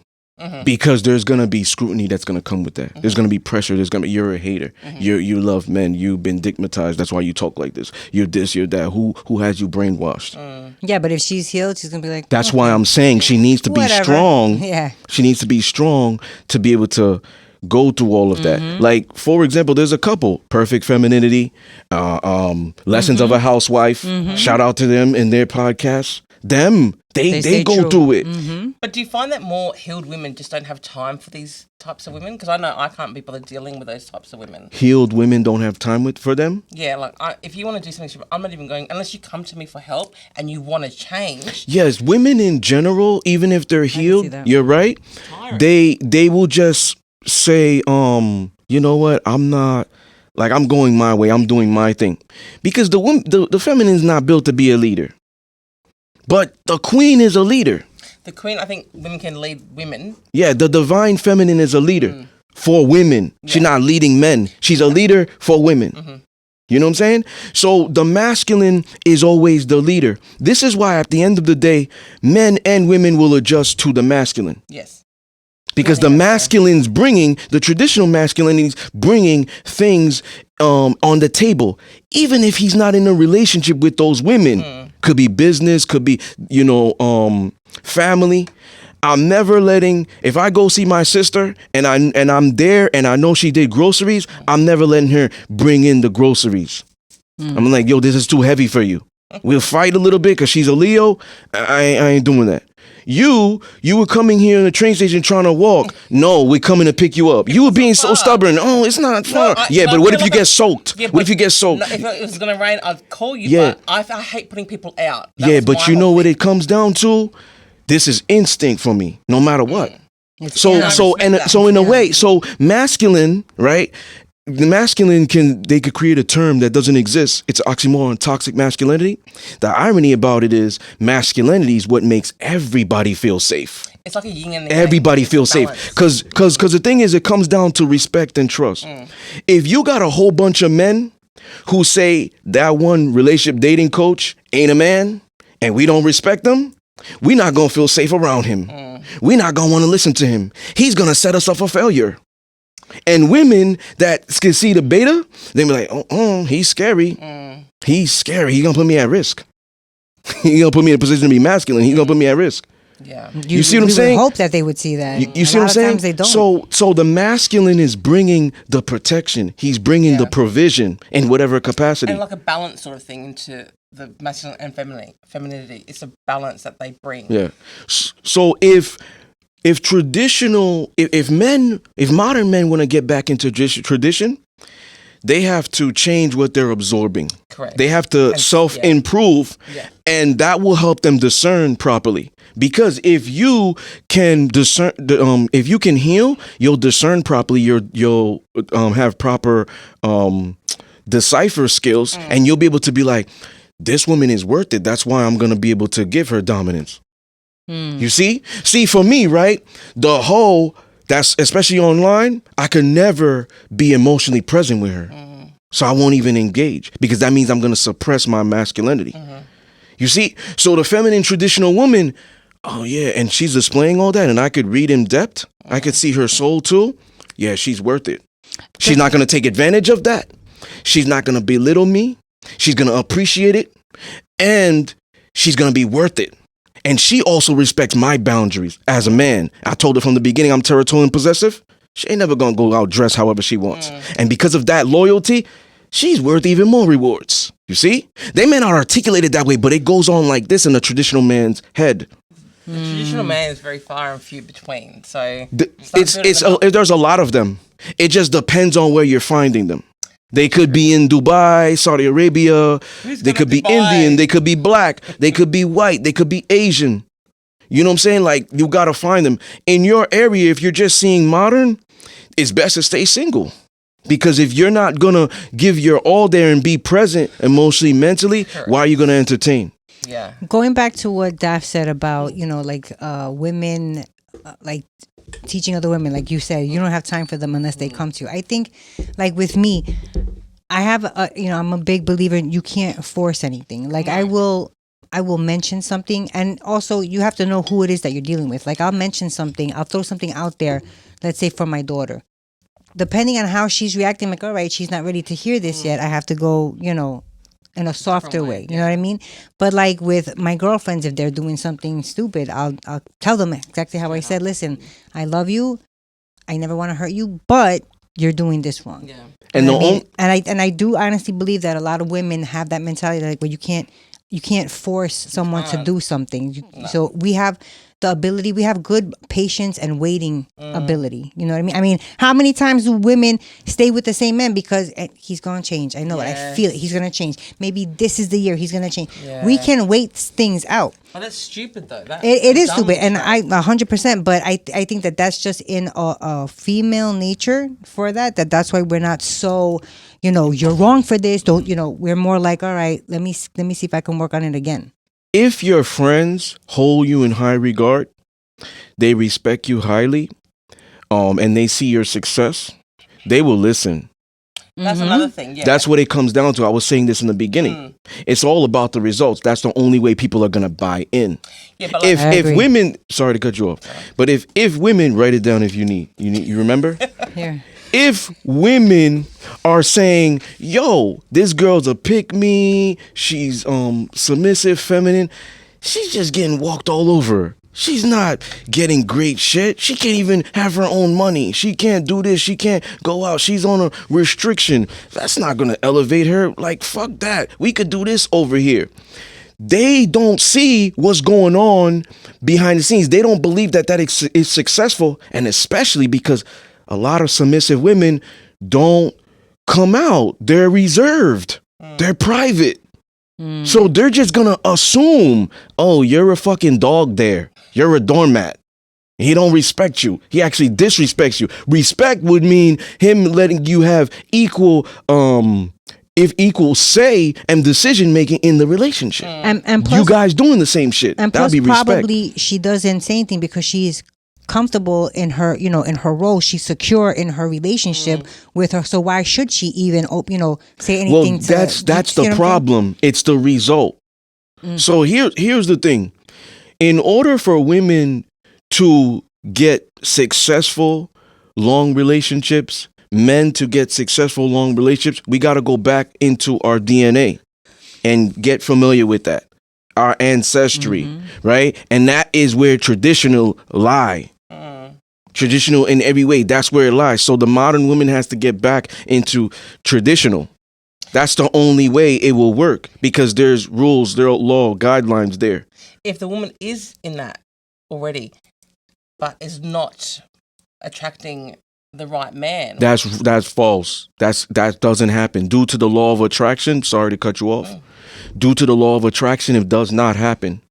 Because there's gonna be scrutiny that's gonna come with that. There's gonna be pressure. There's gonna be, you're a hater. You love men. You've been stigmatized. That's why you talk like this. You're this. You're that. Who has you brainwashed? Yeah, but if she's healed, she's gonna be like. That's why I'm saying she needs to be Whatever. strong. Yeah. She needs to be strong to be able to go through all of that. Like, for example, there's a couple, Perfect Femininity, Lessons of a Housewife. Shout out to them in their podcast. They stay go true. through it. But do you find that more healed women just don't have time for these types of women? Because I know I can't be bothered dealing with those types of women. Healed women don't have time for them. Yeah, like if you want to do something, I'm not even going unless you come to me for help and you want to change. Yes, women in general, even if they're healed, that. you're right. Tiring. They will just say, you know what? I'm not, like, I'm going my way. I'm doing my thing, because the feminine's not built to be a leader, but the queen is a leader. The queen, I think women can lead women. Yeah, the divine feminine is a leader for women. She's not leading men. She's a leader for women. You know what I'm saying? So the masculine is always the leader. This is why at the end of the day, men and women will adjust to the masculine. Yes. Because the masculinine's bringing, the traditional masculinity's bringing things on the table. Even if he's not in a relationship with those women. Could be business, could be, family. I'm never letting, if I go see my sister and I'm there and I know she did groceries, I'm never letting her bring in the groceries. I'm like, yo, this is too heavy for you. We'll fight a little bit because she's a Leo. I ain't doing that. You were coming here in the train station trying to walk. No, we're coming to pick you up. You were being so stubborn. Oh, it's not far. But what if you get soaked? What if you get soaked? No, if it was going to rain, I'd call you. Yeah. But I hate putting people out. But you know what it comes down to? This is instinct for me, no matter what. So in a way, so masculine, right? The masculine could create a term that doesn't exist. It's oxymoron, toxic masculinity. The irony about it is masculinity is what makes everybody feel safe. It's like a yin and yang. Everybody feels safe. Because the thing is, it comes down to respect and trust. If you got a whole bunch of men who say that one relationship dating coach ain't a man and we don't respect them, we're not going to feel safe around him. We're not going to want to listen to him. He's going to set us up for failure. And women that can see the beta, they be like, oh, he's scary. He's scary. He's going to put me at risk. He's going to put me in a position to be masculine. He's going to put me at risk. Yeah. You see what I'm saying? We hope that they would see that. You see what I'm saying? Times they don't. So the masculine is bringing the protection. He's bringing the provision in whatever capacity. And like a balance sort of thing into the masculine and femininity. It's a balance that they bring. Yeah. So if modern men want to get back into tradition, they have to change what they're absorbing. Correct. They have to self-improve, and that will help them discern properly. Because if you can discern, if you can heal, you'll discern properly. You'll have proper decipher skills, and you'll be able to be like, this woman is worth it. That's why I'm going to be able to give her dominance. You see, for me, right? That's especially online. I could never be emotionally present with her. So I won't even engage because that means I'm going to suppress my masculinity. You see, so the feminine traditional woman, oh yeah, and she's displaying all that, and I could read in depth. I could see her soul too. Yeah, she's worth it. She's not going to take advantage of that. She's not going to belittle me. She's going to appreciate it, and she's going to be worth it. And she also respects my boundaries as a man. I told her from the beginning I'm territorial and possessive. She ain't never going to go out dressed however she wants. And because of that loyalty, she's worth even more rewards. You see? They may not articulate it that way, but it goes on like this in a traditional man's head. The traditional man is very far and few between. So there's a lot of them. It just depends on where you're finding them. They could be in Dubai, Saudi Arabia. They could be Indian. They could be black. They could be white. They could be Asian. You know what I'm saying? Like, you got to find them. In your area, if you're just seeing modern, it's best to stay single. Because if you're not going to give your all there and be present emotionally, mentally, why are you going to entertain? Yeah. Going back to what Daph said about, women, teaching other women, like you said, you don't have time for them unless they come to you. I think, like with me, I have I'm a big believer in you can't force anything. Like I will mention something, and also you have to know who it is that you're dealing with. Like I'll mention something, I'll throw something out there, let's say for my daughter. Depending on how she's reacting, like, all right, she's not ready to hear this yet. I have to go, in a softer way. You know what I mean? But like with my girlfriends, if they're doing something stupid, I'll tell them exactly how I said. Listen, I love you. I never want to hurt you, but you're doing this wrong. Yeah. And I do honestly believe that a lot of women have that mentality, like where you can't force someone to do something. So we have the ability, we have good patience and waiting ability. You know what I mean? I mean, how many times do women stay with the same man because he's going to change? I know it. I feel it. He's going to change. Maybe this is the year he's going to change. Yeah. We can wait things out. Well, that's stupid though. It is stupid, and I 100%. But I think that that's just in a female nature for that. That's why we're not so, you're wrong for this. Don't we're more like, all right, let me see if I can work on it again. If your friends hold you in high regard, they respect you highly, and they see your success, they will listen. That's another thing. Yeah. That's what it comes down to. I was saying this in the beginning. It's all about the results. That's the only way people are gonna buy in. Yeah, but if women, sorry to cut you off, but if women, write it down if you need, you remember? Here. If women are saying, yo, this girl's a pick-me, she's submissive, feminine, she's just getting walked all over. She's not getting great shit. She can't even have her own money. She can't do this. She can't go out. She's on a restriction. That's not going to elevate her. Like, fuck that. We could do this over here. They don't see what's going on behind the scenes. They don't believe that is successful, and especially because a lot of submissive women don't come out. They're reserved. They're private. So they're just going to assume, oh, you're a fucking dog there. You're a doormat. He don't respect you. He actually disrespects you. Respect would mean him letting you have equal say and decision making in the relationship. And plus, you guys doing the same shit. And That'd plus, be respect. probably she doesn't say anything because she's comfortable in her, in her role. She's secure in her relationship with her. So why should she even, say anything? Well, that's the problem. It's the result. So here's the thing. In order for women to get successful long relationships, men to get successful long relationships, we got to go back into our DNA and get familiar with that, our ancestry, right? And that is where traditional lie. Traditional in every way, that's where it lies. So the modern woman has to get back into traditional. That's the only way it will work because there's rules, there are law, guidelines there. If the woman is in that already, but is not attracting the right man, that's false. That doesn't happen due to the law of attraction. Sorry to cut you off. Due to the law of attraction, it does not happen.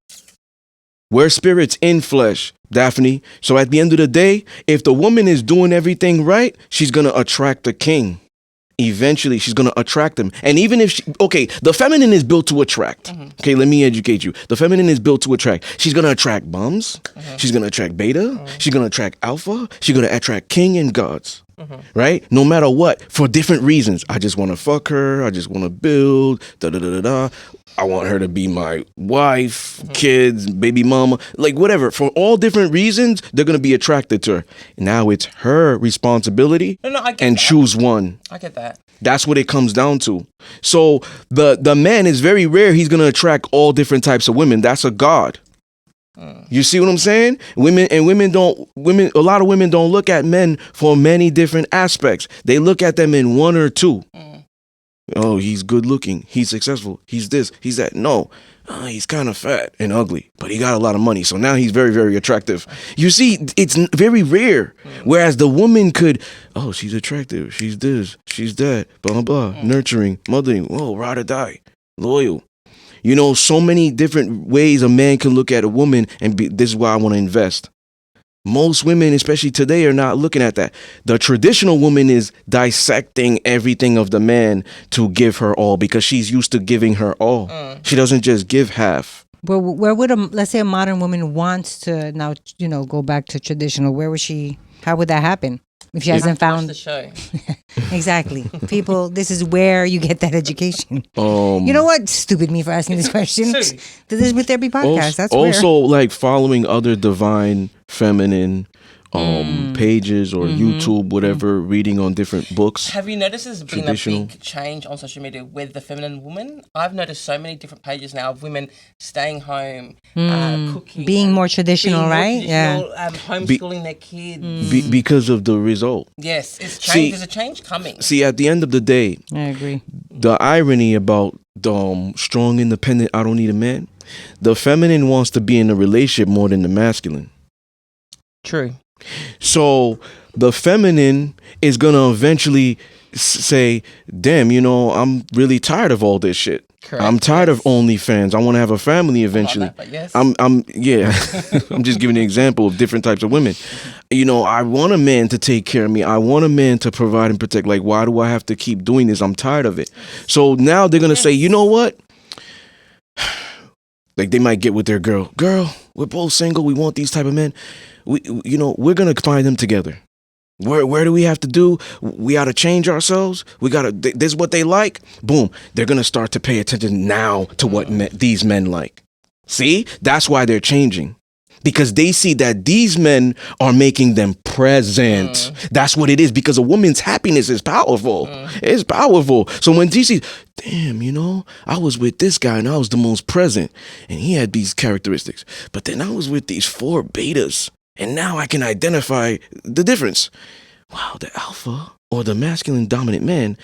We're spirits in flesh, Daphne. So at the end of the day, if the woman is doing everything right, she's gonna attract the king. Eventually, she's going to attract them. And even if the feminine is built to attract. Okay, let me educate you. The feminine is built to attract. She's going to attract bums. She's going to attract beta. She's going to attract alpha. She's going to attract king and gods. Right? No matter what, for different reasons. I just want to fuck her. I just want to build. I want her to be my wife, kids, baby mama, like whatever. For all different reasons, they're going to be attracted to her. Now it's her responsibility and choose one. I get that. That's what it comes down to. So the man is very rare. He's going to attract all different types of women. That's a god. You see what I'm saying? A lot of women don't look at men for many different aspects. They look at them in one or two. Oh, he's good looking. He's successful. He's this. He's that. No, he's kind of fat and ugly, but he got a lot of money. So now he's very, very attractive. You see, it's very rare. Whereas the woman could, oh, she's attractive. She's this. She's that. Blah, blah, blah. Nurturing, mothering. Whoa, ride or die. Loyal. So many different ways a man can look at a woman and be, this is why I want to invest. Most women, especially today, are not looking at that. The traditional woman is dissecting everything of the man to give her all because she's used to giving her all. She doesn't just give half. Where would let's say a modern woman wants to now, go back to traditional? Where would she? How would that happen if she hasn't Watch found the show. exactly people? This is where you get that education. You know what? Stupid me for asking this question. Sue. The This With Therapy podcast. That's also where. like following other divine feminine pages or YouTube, whatever, reading on different books. Have you noticed there's been Traditional. a big change on social media with the feminine woman? I've noticed so many different pages now of women staying home, cooking, Being more being traditional, more right? traditional, homeschooling their kids. Because of the result. Yes, it's See- change. There's a change coming. See, at the end of the day, I agree. the irony about the strong, independent, I don't need a man, the feminine wants to be in a relationship more than the masculine. True. So the feminine is going to eventually say, damn, I'm really tired of all this shit. Correct. I'm tired of OnlyFans. I want to have a family eventually. Not that, but yes. I'm I'm just giving an example of different types of women. I want a man to take care of me. I want a man to provide and protect. Like, why do I have to keep doing this? I'm tired of it. So now they're going to say, you know what? Like, they might get with their girl, we're both single. We want these type of men. We're going to find them together. Where do we have to do? We got to change ourselves. We got to, this is what they like. Boom. They're going to start to pay attention now to what these men like. See, that's why they're changing. Because they see that these men are making them present. That's what it is. Because a woman's happiness is powerful. It's powerful. So when she sees, damn, I was with this guy and I was the most present. And he had these characteristics. But then I was with these 4 betas. And now I can identify the difference. Wow, the alpha or the masculine dominant man,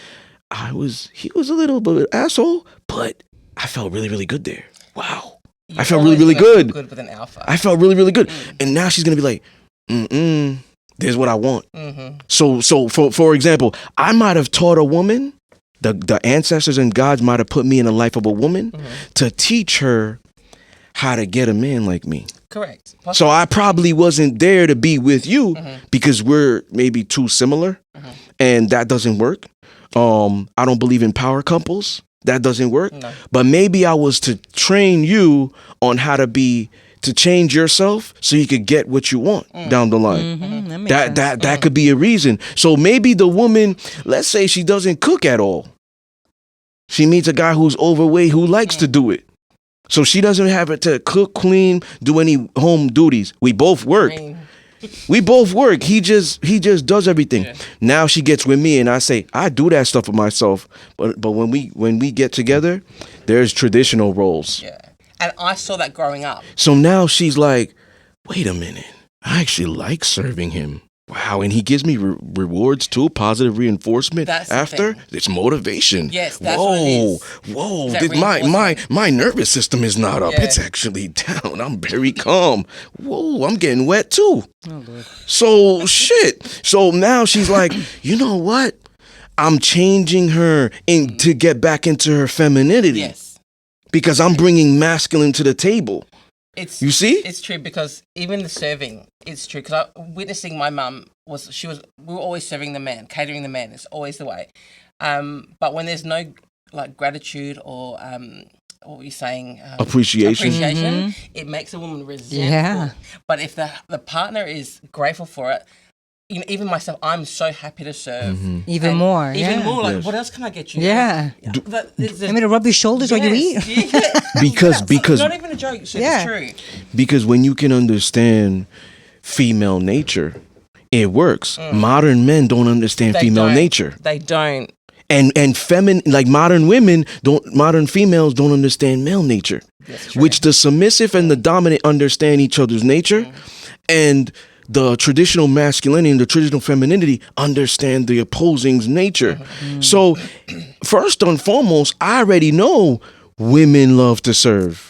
he was a little bit of an asshole, but I felt really, really good there. Wow. I felt really, really good. Good with an alpha. I felt really, really good. And now she's going to be like, there's what I want. So for example, I might have taught a woman, the ancestors and gods might have put me in the life of a woman to teach her how to get a man like me. Correct. So I probably wasn't there to be with you because we're maybe too similar and that doesn't work. I don't believe in power couples. That doesn't work. No. But maybe I was to train you on how to change yourself so you could get what you want down the line. That could be a reason. So maybe the woman, let's say she doesn't cook at all. She meets a guy who's overweight who likes to do it. So she doesn't have to cook, clean, do any home duties. We both work. We both work. He just does everything. Yeah. Now she gets with me and I say, I do that stuff for myself. But when we get together, there's traditional roles. Yeah. And I saw that growing up. So now she's like, wait a minute. I actually like serving him. Wow, and he gives me rewards too, positive reinforcement. That's after. It's motivation. Yes, that's what it is. Whoa! My nervous system is not up. Yeah. It's actually down. I'm very calm. Whoa, I'm getting wet too. Oh, Lord. So shit. So now she's like, you know what? I'm changing her to get back into her femininity. Yes. Because I'm bringing masculine to the table. You see? It's true because even the serving, it's true because witnessing my mum we were always serving the man, catering the man. It's always the way. But when there's no like gratitude or what were you saying? Appreciation. It makes a woman resentful. Yeah. But if the partner is grateful for it, even myself, I'm so happy to serve. Even more. Even more. Like, what else can I get you? Yeah. I mean, to rub your shoulders while you eat. Because not even a joke. So it's true. Because when you can understand female nature, it works. Modern men don't understand female nature. They don't. And like modern females don't understand male nature. Which the submissive and the dominant understand each other's nature. And the traditional masculinity and the traditional femininity understand the opposing's nature. So first and foremost, I already know women love to serve.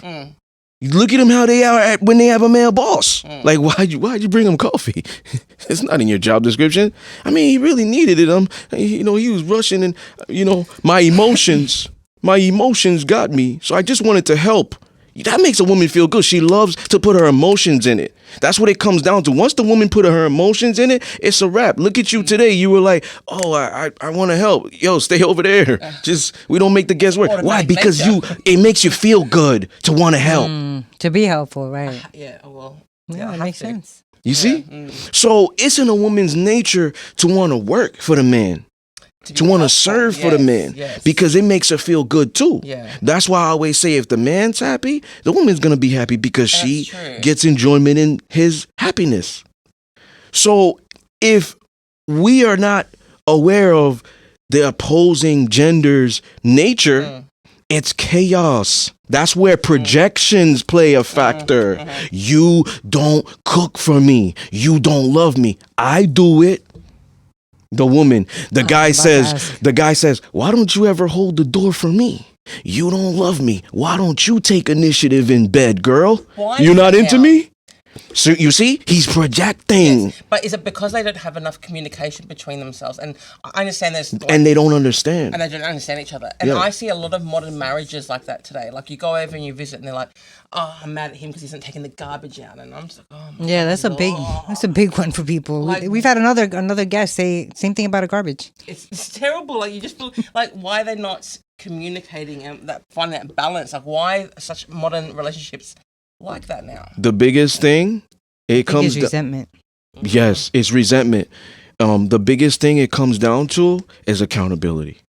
Look at them how they are when they have a male boss. Like, why'd you bring him coffee? It's not in your job description. I mean, he really needed it. He was rushing and, my emotions got me. So I just wanted to help. That makes a woman feel good. She loves to put her emotions in it. That's what it comes down to. Once the woman put her emotions in it, it's a wrap. Look at you today. You were like, oh, I want to help. Yo, stay over there. Just, we don't make the guests work. Why? Because it makes you feel good to want to help. To be helpful, right? Yeah, well. Yeah, it makes sense. You see? So it's in a woman's nature to want to work for the man. To want to serve for the man, because it makes her feel good too. Yeah. That's why I always say, if the man's happy, the woman's gonna be happy because she gets enjoyment in his happiness. So if we are not aware of the opposing gender's nature, it's chaos. That's where projections play a factor. You don't cook for me. You don't love me. I do it. The woman, the guy says, why don't you ever hold the door for me? You don't love me. Why don't you take initiative in bed, girl? You're not into me? So you see, he's projecting. Yes. But is it because they don't have enough communication between themselves? And I understand there's... and they don't understand. And they don't understand each other. And I see a lot of modern marriages like that today. Like, you go over and you visit and they're like, oh, I'm mad at him because he isn't taking the garbage out. And I'm just like, oh my Yeah, that's a big one for people. Like, we've had another guest say same thing about a garbage. It's terrible. Like, you just feel like, why are they not communicating and finding that balance? Like, why such modern relationships like that now? The biggest thing, it comes to resentment. Yes, it's resentment. The biggest thing it comes down to is accountability.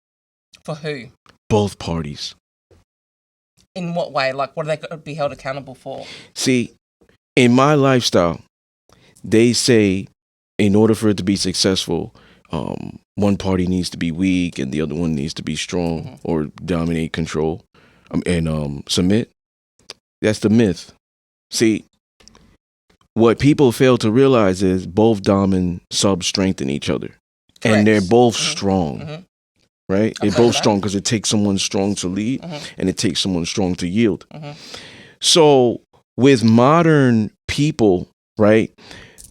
For who? Both parties. In what way? Like, what are they going to be held accountable for? See, in my lifestyle, they say in order for it to be successful, one party needs to be weak and the other one needs to be strong or dominate, control, and submit. That's the myth. See, what people fail to realize is both dom and sub strengthen each other. Correct. And they're both strong, right? They're both strong because it takes someone strong to lead and it takes someone strong to yield. So with modern people, right,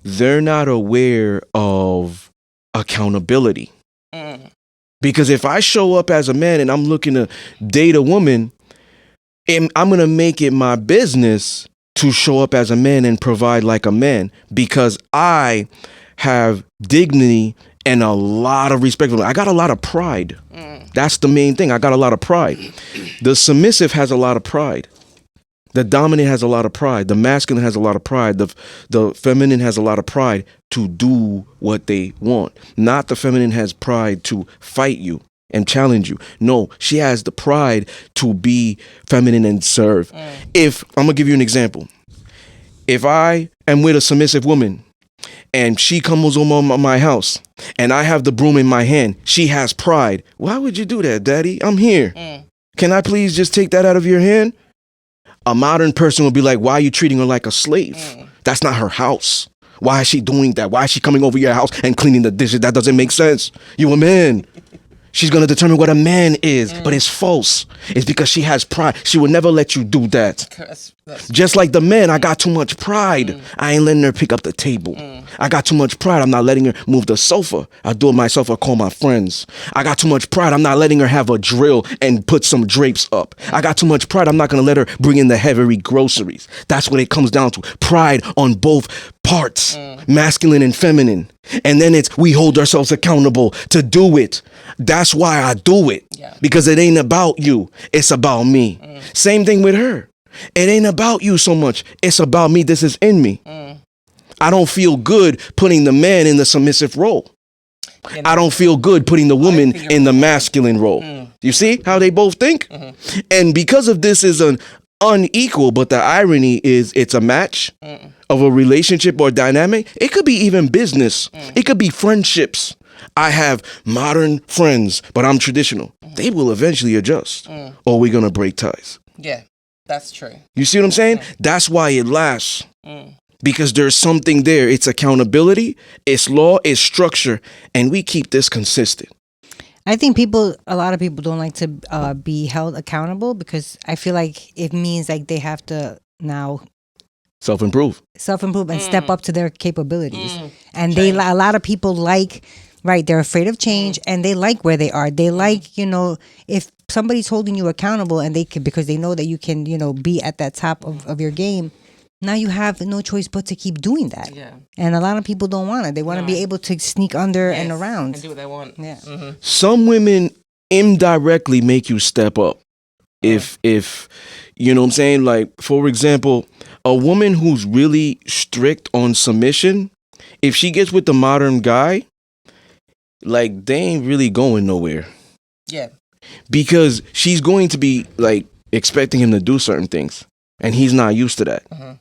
they're not aware of accountability. Because if I show up as a man and I'm looking to date a woman, and I'm going to make it my business to show up as a man and provide like a man, because I have dignity and a lot of respect. I got a lot of pride. That's the main thing. I got a lot of pride. The submissive has a lot of pride. The dominant has a lot of pride. The masculine has a lot of pride. The feminine has a lot of pride to do what they want. Not the feminine has pride to fight you and challenge you. No, she has the pride to be feminine and serve. If I'm gonna give you an example. If I am with a submissive woman and she comes over my house and I have the broom in my hand, she has pride. Why would you do that, Daddy? I'm here. Can I please just take that out of your hand? A modern person would be like, why are you treating her like a slave? That's not her house. Why is she doing that? Why is she coming over your house and cleaning the dishes? That doesn't make sense. You a man. She's going to determine what a man is, but it's false. It's because she has pride. She would never let you do that. Just like the man, I got too much pride. I ain't letting her pick up the table. I got too much pride. I'm not letting her move the sofa. I do it myself. I call my friends. I got too much pride. I'm not letting her have a drill and put some drapes up. I got too much pride. I'm not going to let her bring in the heavy groceries. That's what it comes down to. Pride on both parts, masculine and feminine. And then we hold ourselves accountable to do it. That's why I do it. Because it ain't about you. It's about me. Same thing with her. It ain't about you so much. It's about me. This is in me. I don't feel good putting the man in the submissive role. I don't feel good putting the woman in the masculine role. You see how they both think? And because of this is an unequal, but the irony is it's a match of a relationship or dynamic. It could be even business. It could be friendships. I have modern friends, but I'm traditional. They will eventually adjust or we're going to break ties. Yeah, that's true. You see what I'm saying? That's why it lasts. Because there's something there. It's accountability, it's law, it's structure, and we keep this consistent. I think a lot of people don't like to be held accountable because I feel like it means like they have to now self-improve and step up to their capabilities. And a lot of people they're afraid of change and they like where they are. They like, if somebody's holding you accountable, and they can, because they know that you can, be at that top of your game. Now you have no choice but to keep doing that. Yeah. And a lot of people don't want it. They want to be able to sneak under and around. And do what they want. Yeah. Mm-hmm. Some women indirectly make you step up. If you know what I'm saying, like, for example, a woman who's really strict on submission, if she gets with the modern guy, like, they ain't really going nowhere. Yeah. Because she's going to be like expecting him to do certain things, and he's not used to that. Mm-hmm.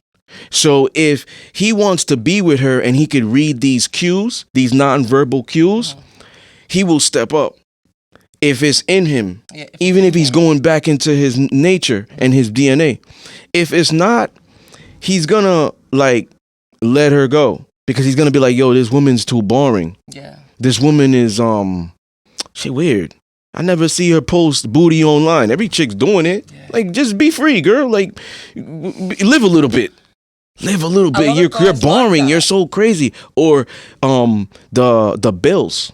So if he wants to be with her and he could read these cues, these nonverbal cues, he will step up. If it's in him, even if he's going back into his nature and his DNA. If it's not, he's gonna like let her go, because he's gonna be like, yo, this woman's too boring. Yeah. This woman is she weird. I never see her post booty online. Every chick's doing it. Yeah. Like, just be free, girl. Like, live a little bit. Live a little bit. You're boring. Like, you're so crazy. Or the bills.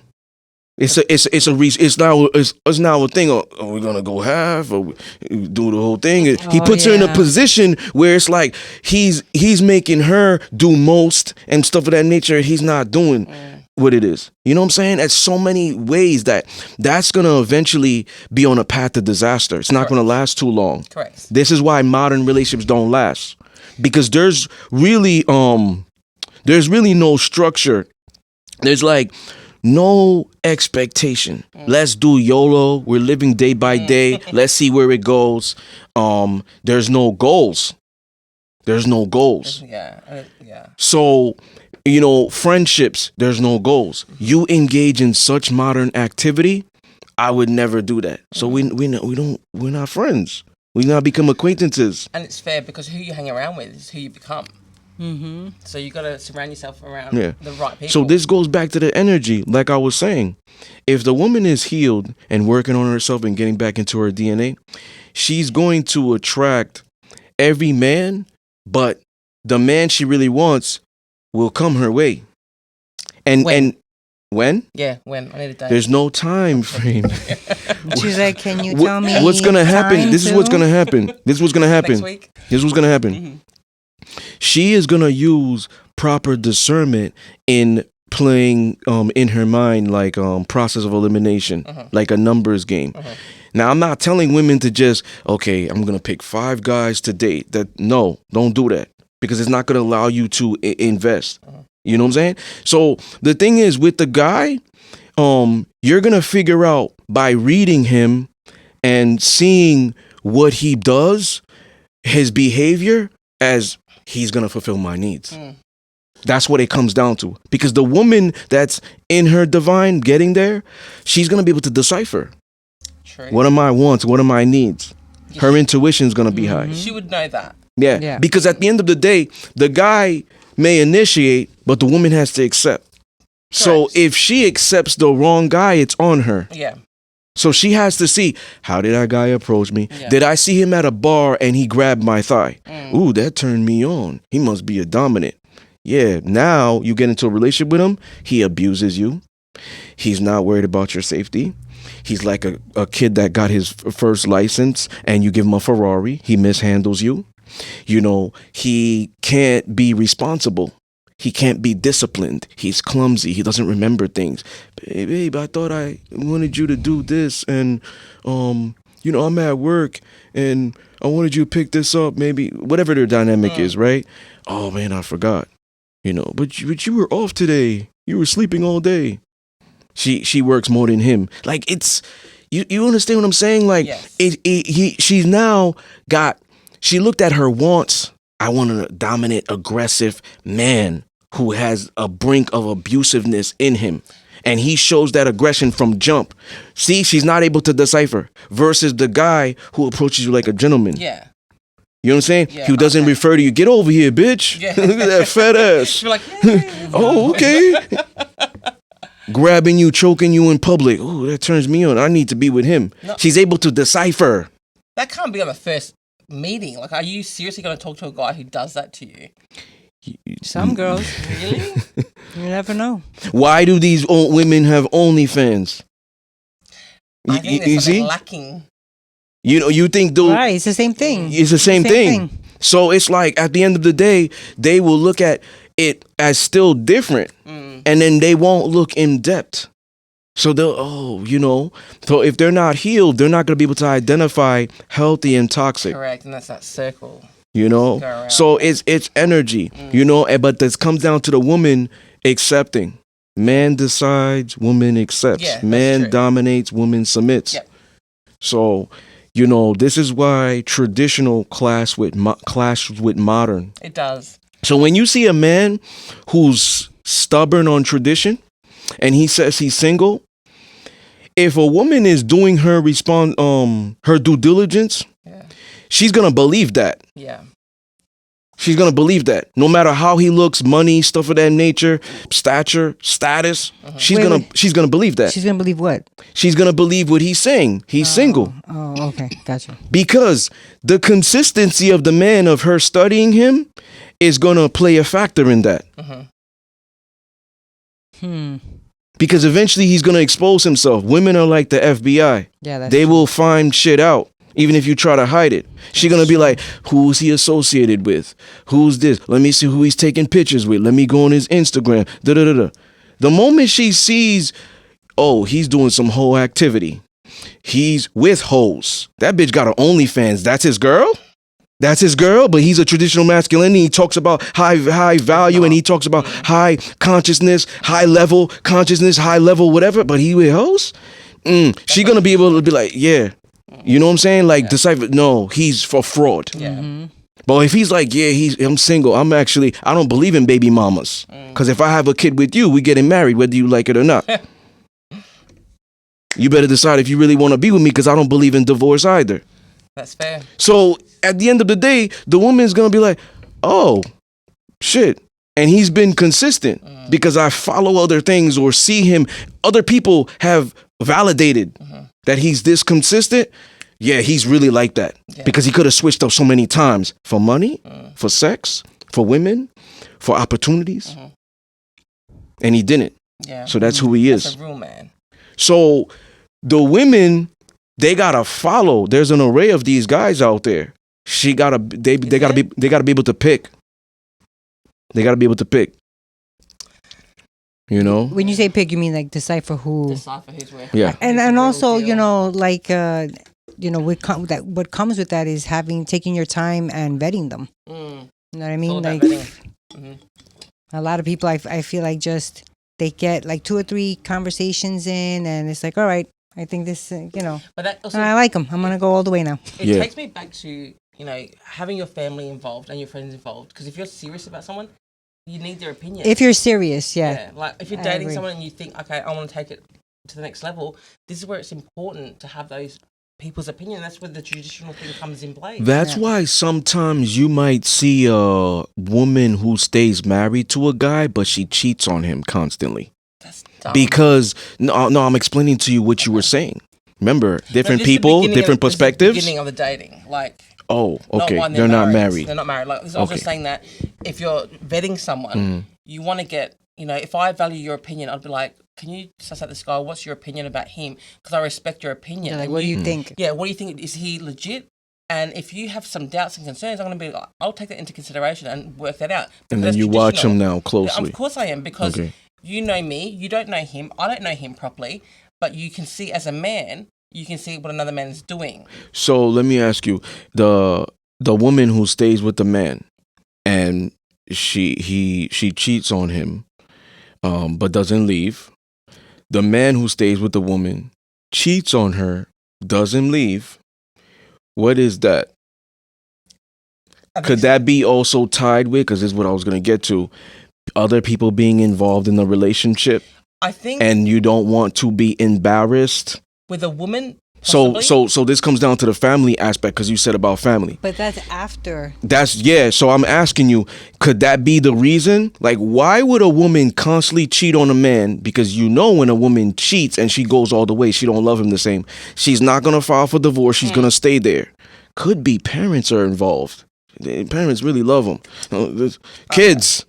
It's now a thing. Are we gonna go half or do the whole thing? He puts her in a position where it's like he's making her do most and stuff of that nature. He's not doing what it is. You know what I'm saying? There's so many ways that's gonna eventually be on a path to disaster. It's not gonna last too long. Correct. This is why modern relationships don't last, because there's really no structure. There's like no expectation. Let's do YOLO. We're living day by day. Let's see where it goes. There's no goals. Yeah. So, friendships, there's no goals. You engage in such modern activity, I would never do that. So we're not friends. We not become acquaintances. And it's fair, because who you hang around with is who you become. Mm-hmm. So you got to surround yourself around the right people. So this goes back to the energy, like I was saying. If the woman is healed and working on herself and getting back into her DNA, she's going to attract every man, but the man she really wants will come her way. And when? Yeah, when. I need a date. There's no time frame. She's like, can you tell me what's gonna happen? This is what's gonna happen. Next week. This is what's gonna happen. Mm-hmm. She is gonna use proper discernment in playing in her mind, like process of elimination, like a numbers game. Now, I'm not telling women to just, okay, I'm gonna pick 5 guys to date. No, don't do that, because it's not gonna allow you to invest. You know what I'm saying? So the thing is, with the guy, you're gonna figure out by reading him and seeing what he does, his behavior, as he's gonna fulfill my needs. That's what it comes down to. Because the woman that's in her divine getting there, she's gonna be able to decipher. True. What are my wants? What are my needs? Her intuition's gonna be high. She would know that. Yeah. Because at the end of the day, the guy may initiate, but the woman has to accept. Correct. So if she accepts the wrong guy, it's on her. Yeah. So she has to see, how did that guy approach me? Yeah. Did I see him at a bar and he grabbed my thigh? Ooh, that turned me on. He must be a dominant. Yeah, now you get into a relationship with him, he abuses you. He's not worried about your safety. He's like a kid that got his first license and you give him a Ferrari. He mishandles you. He can't be responsible. He can't be disciplined. He's clumsy. He doesn't remember things. Babe, I thought I wanted you to do this, and I'm at work and I wanted you to pick this up, maybe whatever their dynamic is, right? Oh man, I forgot. But you were off today. You were sleeping all day. She works more than him. Like, it's you understand what I'm saying? Like, yes. She's now got. She looked at her wants. I want a dominant, aggressive man who has a brink of abusiveness in him. And he shows that aggression from jump. See, she's not able to decipher. Versus the guy who approaches you like a gentleman. Yeah. You know what I'm saying? Yeah, who doesn't refer to you. Get over here, bitch. Yeah. Look at that fat ass. You're like, hey. Oh, okay. Grabbing you, choking you in public. Oh, that turns me on. I need to be with him. No. She's able to decipher. That can't be on the first meeting. Like, are you seriously going to talk to a guy who does that to you? Some girls. Really? You never know. Why do these women have OnlyFans? I think there's something lacking. You know, you think dude, Right, it's the same thing. it's the same thing. So it's like at the end of the day, they will look at it as still different, and then they won't look in depth. So so if they're not healed, they're not going to be able to identify healthy and toxic. Correct, and that's that circle. You know, Go around. so it's energy. You know, but this comes down to the woman accepting. Man decides, woman accepts. Yeah, that's Man true. dominates, woman submits. Yep. So, you know, this is why traditional clashes with modern. It does. So when you see a man who's stubborn on tradition and he says he's single, if a woman is doing her her due diligence, Yeah. she's gonna believe that. Yeah. She's gonna believe that. No matter how he looks, money, stuff of that nature, stature, status, she's gonna believe that. She's gonna believe what? She's gonna believe what he's saying. He's single. Oh, okay, gotcha. Because the consistency of the man of her studying him is gonna play a factor in that. Because eventually he's gonna expose himself. Women are like the FBI. Yeah, that's They will find shit out, even if you try to hide it. She's gonna be like, who's he associated with? Who's this? Let me see who he's taking pictures with. Let me go on his Instagram. Da-da-da-da. The moment she sees, oh, he's doing some hoe activity. He's with hoes. That bitch got an OnlyFans. That's his girl? That's his girl, but he's a traditional masculine. He talks about high value, and he talks about high consciousness, high level consciousness, high level whatever, but he with hoes? She gonna be able to be like, yeah. You know what I'm saying? Like, decipher, no, he's for fraud. Yeah. But if he's like, yeah, I'm single. I don't believe in baby mamas. Because if I have a kid with you, we getting married, whether you like it or not. You better decide if you really want to be with me, because I don't believe in divorce either. That's fair. So at the end of the day, the woman's going to be like, oh, shit. And he's been consistent because I follow other things or see him. Other people have validated that he's this consistent. Yeah, he's really like that because he could have switched up so many times for money, for sex, for women, for opportunities. And he didn't. Yeah. So that's who he is. That's a real man. So the women, they gotta follow. There's an array of these guys out there. They gotta be able to pick. They gotta be able to pick. You know? When you say pick, you mean like decipher who? Decipher who's where. Yeah. And also, you know, like what comes with that is taking your time and vetting them. You know what I mean? Like a lot of people, I feel like just they get like 2 or 3 conversations in, and it's like, all right, I think this, But that also, I like them. I'm gonna go all the way now. it takes me back to having your family involved and your friends involved. Because if you're serious about someone, you need their opinion. If you're serious, yeah. Like if you're I dating agree. someone and you think, okay, I want to take it to the next level, this is where it's important to have those people's opinion. That's where the traditional thing comes in play. That's why sometimes you might see a woman who stays married to a guy, but she cheats on him constantly. That's dumb. Because no, I'm explaining to you what you were saying. Remember, different This is the people, beginning different this is the perspectives. beginning of the dating, like. Oh, okay. Not They're not married. They're not married. Like, I was just saying that if you're vetting someone, you want to get, if I value your opinion, I'd be like, can you suss out this guy? What's your opinion about him? Because I respect your opinion. Yeah, like, And what do you think? Yeah, what do you think? Is he legit? And if you have some doubts and concerns, I'm going to be like, I'll take that into consideration and work that out. And That's then you watch traditional. him now Yeah, closely. of course I am, because you know me, you don't know him, I don't know him properly, but you can see as a man, you can see what another man is doing. So let me ask you, the woman who stays with the man and she cheats on him, but doesn't leave. The man who stays with the woman cheats on her, doesn't leave. What is that? Could that be also tied with, because this is what I was going to get to, other people being involved in the relationship? I think And you don't want to be embarrassed? with a woman, So possibly, this comes down to the family aspect, because you said about family. But that's after. So I'm asking you, could that be the reason? Like, why would a woman constantly cheat on a man? Because when a woman cheats and she goes all the way, she don't love him the same. She's not going to file for divorce. She's going to stay there. Could be parents are involved. The parents really love them. Kids.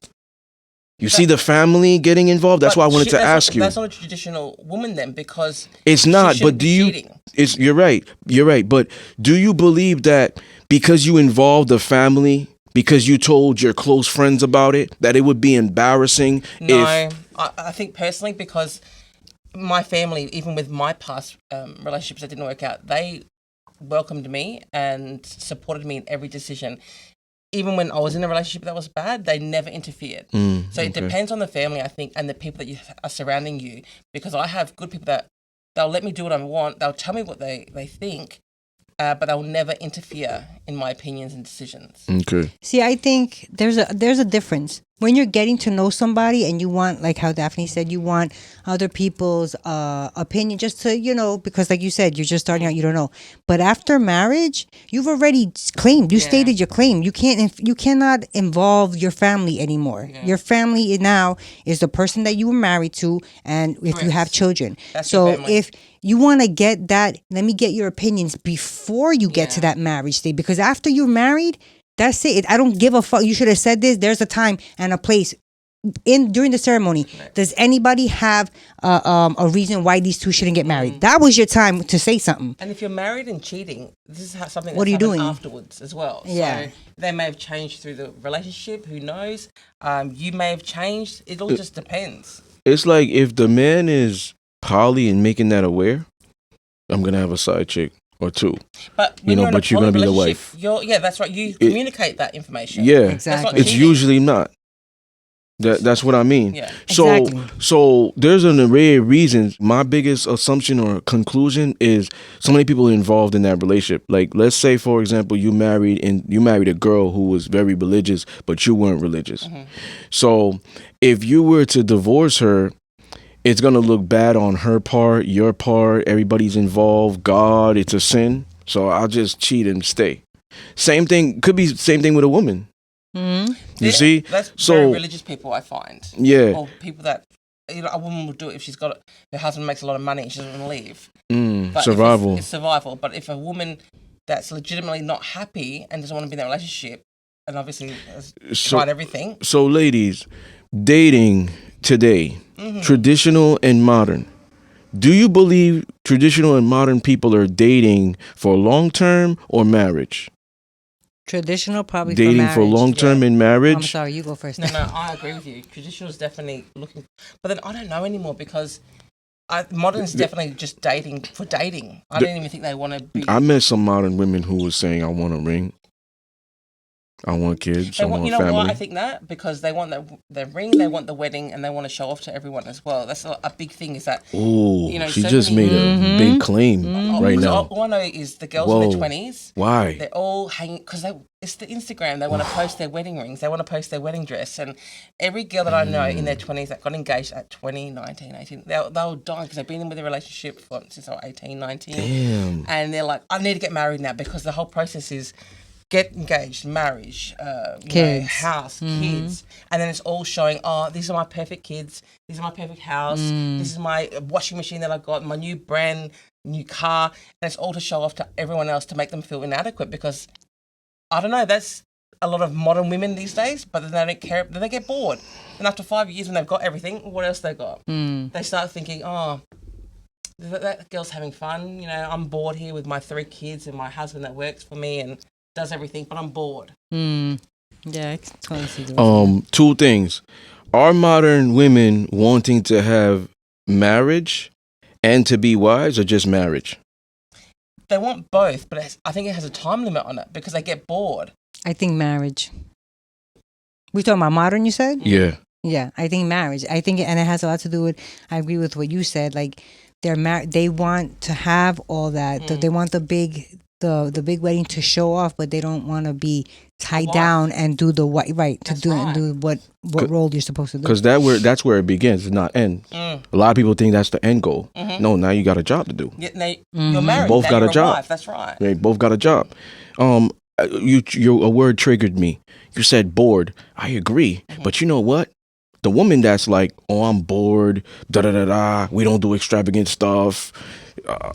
You see the family getting involved. That's why I wanted to ask you. That's not a traditional woman then, because it's not. But do you? Cheating. You're right. You're right. But do you believe that because you involved the family, because you told your close friends about it, that it would be embarrassing? No, I think personally, because my family, even with my past relationships that didn't work out, they welcomed me and supported me in every decision. Even when I was in a relationship that was bad, they never interfered. So it depends on the family, I think, and the people that you are surrounding you. Because I have good people that they'll let me do what I want. They'll tell me what they think, but they'll never interfere in my opinions and decisions. Okay. See, I think there's a difference. When you're getting to know somebody and you want, like how Daphne said, you want other people's opinion just to, because like you said, you're just starting out, you don't know. But after marriage, you've already claimed, you stated your claim. You cannot involve your family anymore. Yeah. Your family now is the person that you were married to, and if you have children. So if you want to get that, let me get your opinions before you get to that marriage state, because after you're married, that's it. I don't give a fuck. You should have said this. There's a time and a place during the ceremony. Does anybody have a reason why these two shouldn't get married? That was your time to say something. And if you're married and cheating, this is something that's what are you doing afterwards as well. Yeah. So they may have changed through the relationship. Who knows? You may have changed. It all just depends. It's like if the man is poly and making that aware, I'm gonna have a side chick or two. But but you're gonna be the wife. That's right. You communicate that information. Yeah, exactly. It's usually not. That's what I mean. Yeah. So there's an array of reasons. My biggest assumption or conclusion is so many people involved in that relationship. Like, let's say, for example, you married a girl who was very religious, but you weren't religious. Mm-hmm. So if you were to divorce her, it's going to look bad on her part, your part, everybody's involved, God, it's a sin. So I'll just cheat and stay. Same thing, could be same thing with a woman. Mm-hmm. You see? That's very religious people, I find. Yeah. Or people that, a woman will do it if her husband makes a lot of money and she doesn't want to leave. But survival. It's survival. But if a woman that's legitimately not happy and doesn't want to be in that relationship, and obviously has tried everything. So ladies, dating today, traditional and modern. Do you believe traditional and modern people are dating for long-term or marriage? Traditional, probably dating for marriage. For long-term and marriage. I'm sorry, you go first. No, I agree with you. Traditional is definitely looking, but then I don't know anymore because modern is definitely just dating for dating. I don't even think they want to be. I met some modern women who was saying, "I want a ring. I want kids. I want family." You know why I think that? Because they want their ring, they want the wedding, and they want to show off to everyone as well. That's a big thing. Is that? Oh, she just made a big claim right now. All I know is the girls in their 20s. Why? They're all hanging because it's the Instagram. They want to post their wedding rings. They want to post their wedding dress. And every girl that I know in their 20s that got engaged at 20, 19, 18, they'll die because they've been in with a relationship since they were 18, 19. Damn. And they're like, I need to get married now because the whole process is get engaged, marriage, kids. House, kids. And then it's all showing, these are my perfect kids. This is my perfect house. This is my washing machine that I got, my new car. And it's all to show off to everyone else to make them feel inadequate because, I don't know, that's a lot of modern women these days, but then they don't care. Then they get bored. And after 5 years when they've got everything, what else they got? They start thinking, that girl's having fun. I'm bored here with my 3 kids and my husband that works for me and does everything, but I'm bored. Yeah, I can totally see that. 2 things. Are modern women wanting to have marriage and to be wives or just marriage? They want both, but I think it has a time limit on it because they get bored. I think marriage. We talking about modern, you said? Yeah. Yeah, I think marriage. I think, and it has a lot to do with, I agree with what you said, like they're married, they want to have all that. They want the big wedding to show off, but they don't want to be tied down and do the what do what role you're supposed to do. Because that's where it begins, not end. A lot of people think that's the end goal. No, now you got a job to do. Yeah, you're married. Both got a job. Wife. That's right. They both got a job. A word triggered me. You said bored. I agree, but you know what? The woman that's like, I'm bored. We don't do extravagant stuff.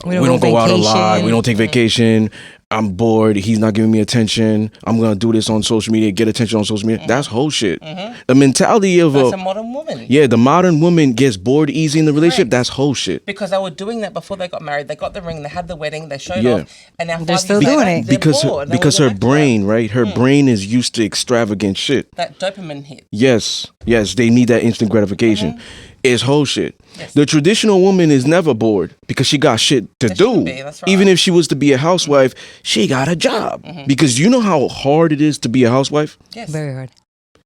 We don't go out a lot. We don't take vacation. I'm bored. He's not giving me attention. I'm gonna do this on social media, get attention on social media. That's whole shit. The mentality of That's a modern woman. yeah, the modern woman gets bored easy in the relationship. Correct. That's whole shit. Because they were doing that before they got married. They got the ring, they had the wedding, they showed Yeah. off, and now They're 5 still years doing later, it. they're Because bored. They because wanna her go back to that. brain, right? Her brain is used to extravagant shit. That dopamine hit. Yes, they need that instant gratification. It's whole shit. Yes. The traditional woman is never bored because she got shit to They do. shouldn't be, that's right. Even if she was to be a housewife, she got a job. Because you know how hard it is to be a housewife? Yes. Very hard.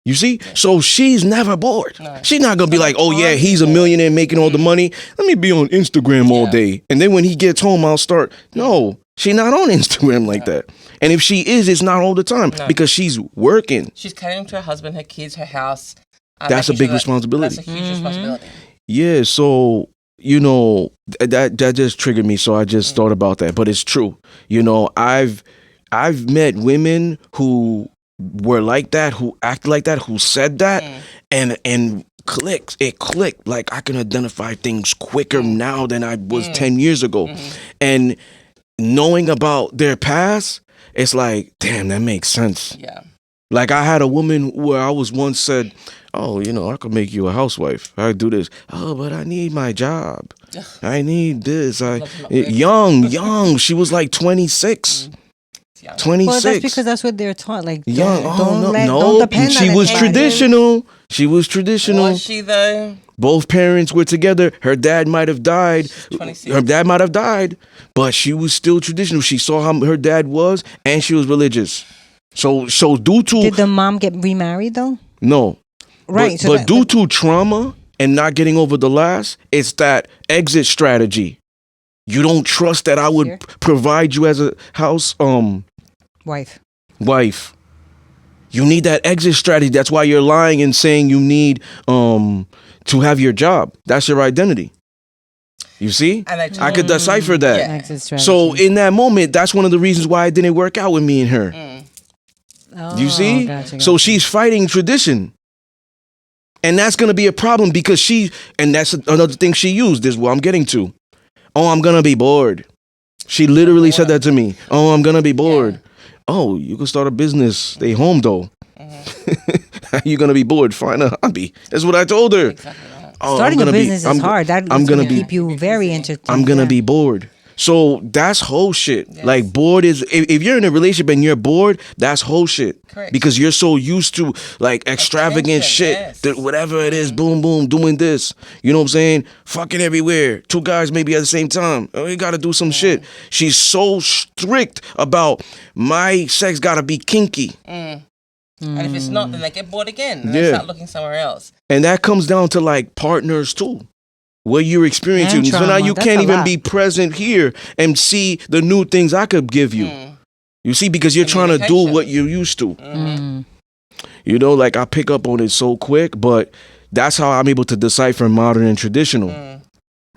You see? So she's never bored. No. She's not going to be like, oh yeah, time he's a to be millionaire making all the money. Let me be on Instagram all Yeah. day. And then when he gets home, I'll start. No, she's not on Instagram like that. And if she is, it's not all the time No. because she's working. She's catering to her husband, her kids, her house. That's a making big sure responsibility. That's a huge responsibility. Yeah, so you know that just triggered me, so I just thought about that. But it's true. You know, I've met women who were like that, who acted like that, who said that, and it clicked. Like I can identify things quicker now than I was 10 years ago, and knowing about their past, it's like, damn, that makes sense. Yeah. Like I had a woman where I was once said, oh, you know, I could make you a housewife. I do this. Oh, but I need my job. I need this. Young. She was like 26. 26. Well, that's because that's what they're taught. Like, Young. don't depend She on was anybody. traditional. She was traditional. Was she though? Both parents were together. Her dad might have died. 26. Her dad might have died, but she was still traditional. She saw how her dad was, and she was religious. So due to Did the mom get remarried though? no, Right. But due to trauma and not getting over the last, it's that exit strategy. You don't trust that I would Here. provide you as a house wife. You need that exit strategy. That's why you're lying and saying you need to have your job. That's your identity. You see? And they I could decipher that. Yeah. Exit strategy. So in that moment, that's one of the reasons why it didn't work out with me and her. You see? Gotcha. So she's fighting tradition. And that's going to be a problem because and that's another thing she used, is what I'm getting to. Oh, I'm going to be bored. She literally said that to me. Oh, I'm going to be bored. Oh, you can start a business. Stay home though. You're going to be bored. Find a hobby. That's what I told her. Exactly right. Oh, Starting a business is hard. That I'm is gonna going to be- keep you very entertained. I'm going to be bored. So that's whole shit. Yes. Like bored is, if you're in a relationship and you're bored, that's whole shit. Correct. Because you're so used to like extravagant Attention, shit, yes. that whatever it is, boom, boom, doing this. You know what I'm saying? Fucking everywhere. Two guys maybe at the same time. Oh, you got to do some shit. She's so strict about my sex got to be kinky. And if it's not, then they get bored again. And Yeah. they start looking somewhere else. And that comes down to like partners too. What you're experiencing. And So now trauma. you That's can't a even lot. be present here and see the new things I could give you. You see, because you're trying to do Communication. what you're used to. You know, like I pick up on it so quick, but that's how I'm able to decipher modern and traditional.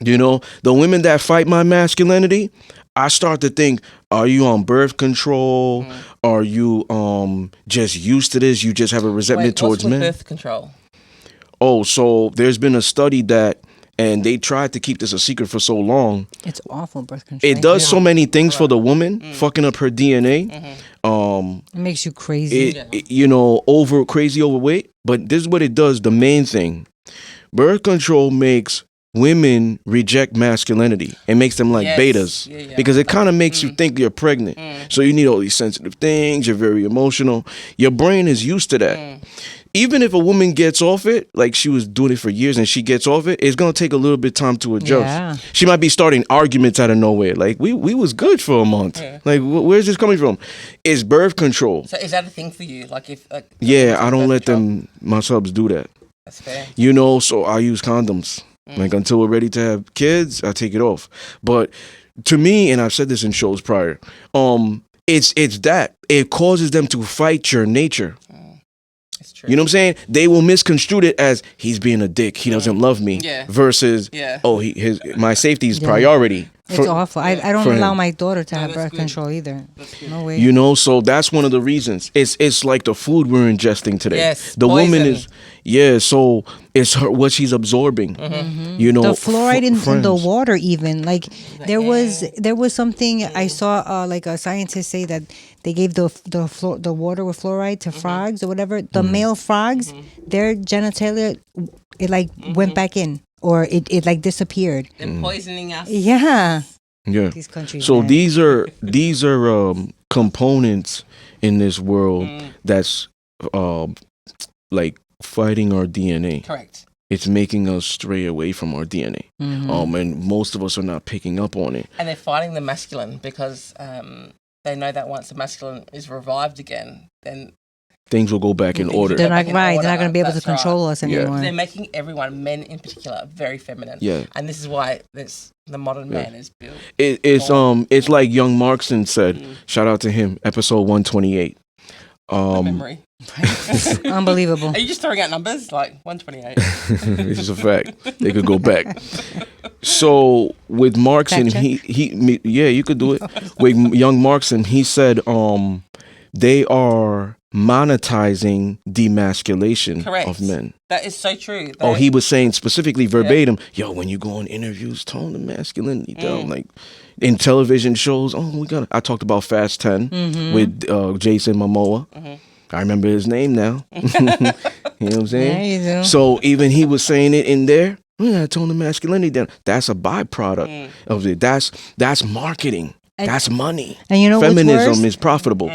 You know, the women that fight my masculinity, I start to think, are you on birth control? Are you just used to this? You just have a resentment Wait, towards what's with men? birth control? Oh, so there's been a study that, and they tried to keep this a secret for so long. It's awful, birth control. It does so many things for the woman, fucking up her DNA. It makes you crazy. You know, crazy overweight. But this is what it does. The main thing, birth control makes women reject masculinity. It makes them like Yes. betas Yeah. because it kind of makes you think you're pregnant. So you need all these sensitive things. You're very emotional. Your brain is used to that. Even if a woman gets off it, like she was doing it for years and she gets off it, it's going to take a little bit of time to adjust. Yeah. She might be starting arguments out of nowhere. Like, we was good for a month. Like, where's this coming from? It's birth control. So is that a thing for you? Like if like Yeah, I don't birth let control? my subs do that. That's fair. You know, so I use condoms. Like, until we're ready to have kids, I take it off. But to me, and I've said this in shows prior, it's that. It causes them to fight your nature. It's true. You know what I'm saying? They will misconstrue it as he's being a dick. He doesn't love me. Yeah. Versus, Yeah. oh, my safety is priority. It's awful. I don't for allow him. my daughter to have that's birth good. control either. No way. You know, so that's one of the reasons. It's like the food we're ingesting today. Yes, the woman poison. is so it's her what she's absorbing. You know, The fluoride in the friends. water, even like there was something I saw like a scientist say that they gave the water with fluoride to frogs or whatever. The male frogs, their genitalia, it like went back in or it like disappeared. They're poisoning us. Yeah, Yeah. these countries. So man. these are components in this world that's like fighting our DNA. Correct. It's making us stray away from our DNA. And most of us are not picking up on it. And they're fighting the masculine because they know that once the masculine is revived again, then Things will go back in order. They're not in right. They're not order. going to be able to That's right. control us Yeah. anymore. they're making everyone, men in particular, very feminine. Yeah. And this is why the modern man is built. It's like Young Markson said. Shout out to him. Episode 128. Memory. Unbelievable. Are you just throwing out numbers like 128? It's a fact. They could go back. So with Markson, Fact you could do it. With Young Markson, he said they are monetizing demasculation Correct. of men. That is so true. He was saying specifically verbatim, yo, when you go on interviews, tone the masculinity down. Like in television shows, I talked about Fast 10 with Jason Momoa. I remember his name now. You know what I'm saying? Yeah, you do. So even he was saying it in there. Yeah, tone the masculinity down. That's a byproduct of it. That's marketing. That's money. And you know what's feminism worse? is profitable.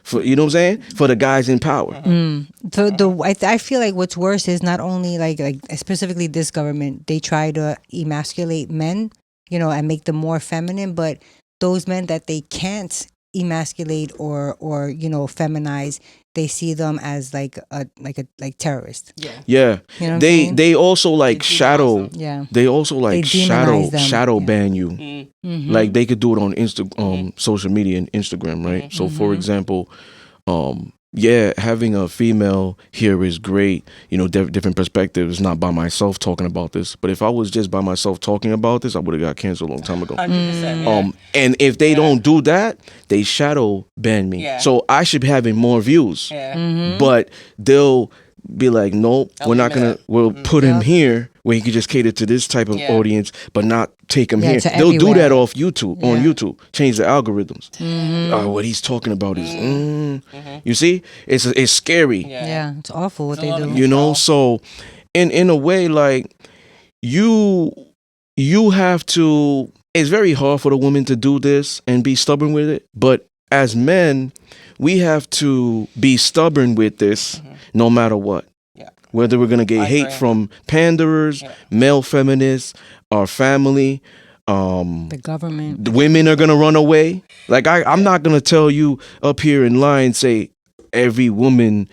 For you know what I'm saying? For the guys in power. I feel like what's worse is not only like specifically this government, they try to emasculate men, you know, and make them more feminine, but those men that they can't emasculate or you know feminize, they see them as like terrorists. Yeah. Yeah. You know what I'm saying? They also like They shadow. demonize Yeah. They also like demonize them. shadow Yeah. ban you. Like they could do it on social media and Instagram, right? So for example, having a female here is great. You know, different perspectives. Not by myself talking about this, but if I was just by myself talking about this, I would have got canceled a long time ago. 100%. Yeah. And if they don't do that, they shadow ban me. Yeah. So I should be having more views. Yeah. But they'll be like, nope, we're not gonna. Eliminate. We'll put him here where he could just cater to this type of Yeah. audience, but not take him here. to They'll do everywhere. that off YouTube on Yeah. YouTube. Change the algorithms. What he's talking about is, you see, it's scary. Yeah, it's awful what There's a they lot do. of You know, so in a way, like you have to. It's very hard for the woman to do this and be stubborn with it, but as men, we have to be stubborn with this no matter what. Yeah. Whether we're gonna get I hate agree. from panderers, male feminists, our family, The government. the women are gonna run away. Like I'm not gonna tell you up here in line say every woman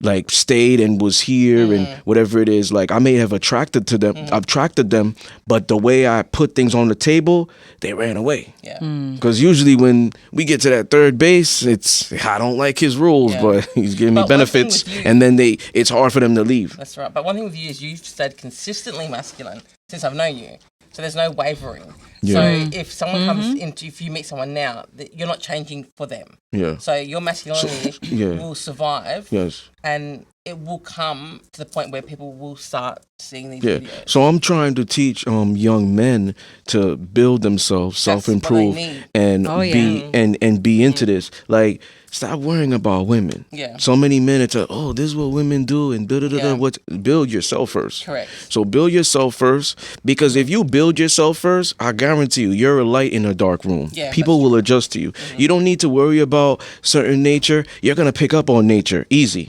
like stayed and was here and whatever it is. Like I may have attracted them, but the way I put things on the table, they ran away. Yeah. Because usually when we get to that third base, it's I don't like his rules, Yeah. but he's giving me But one thing benefits, with you- and then it's hard for them to leave. That's right. But one thing with you is you've stayed consistently masculine since I've known you. So there's no wavering. Yeah. So if someone comes into, if you meet someone now, you're not changing for them. Yeah. So your masculinity yeah. will survive, Yes. and it will come to the point where people will start seeing these Yeah. videos. So I'm trying to teach young men to build themselves, That's what they self-improve, need. and Oh, yeah. be and be into this. Like, stop worrying about women. Yeah. So many men are this is what women do, and Yeah. what build yourself first. Correct. So build yourself first, because if you build yourself first, I guarantee you, you're a light in a dark room. Yeah, People that's will adjust to you. You don't need to worry about certain nature. You're gonna pick up on nature easy.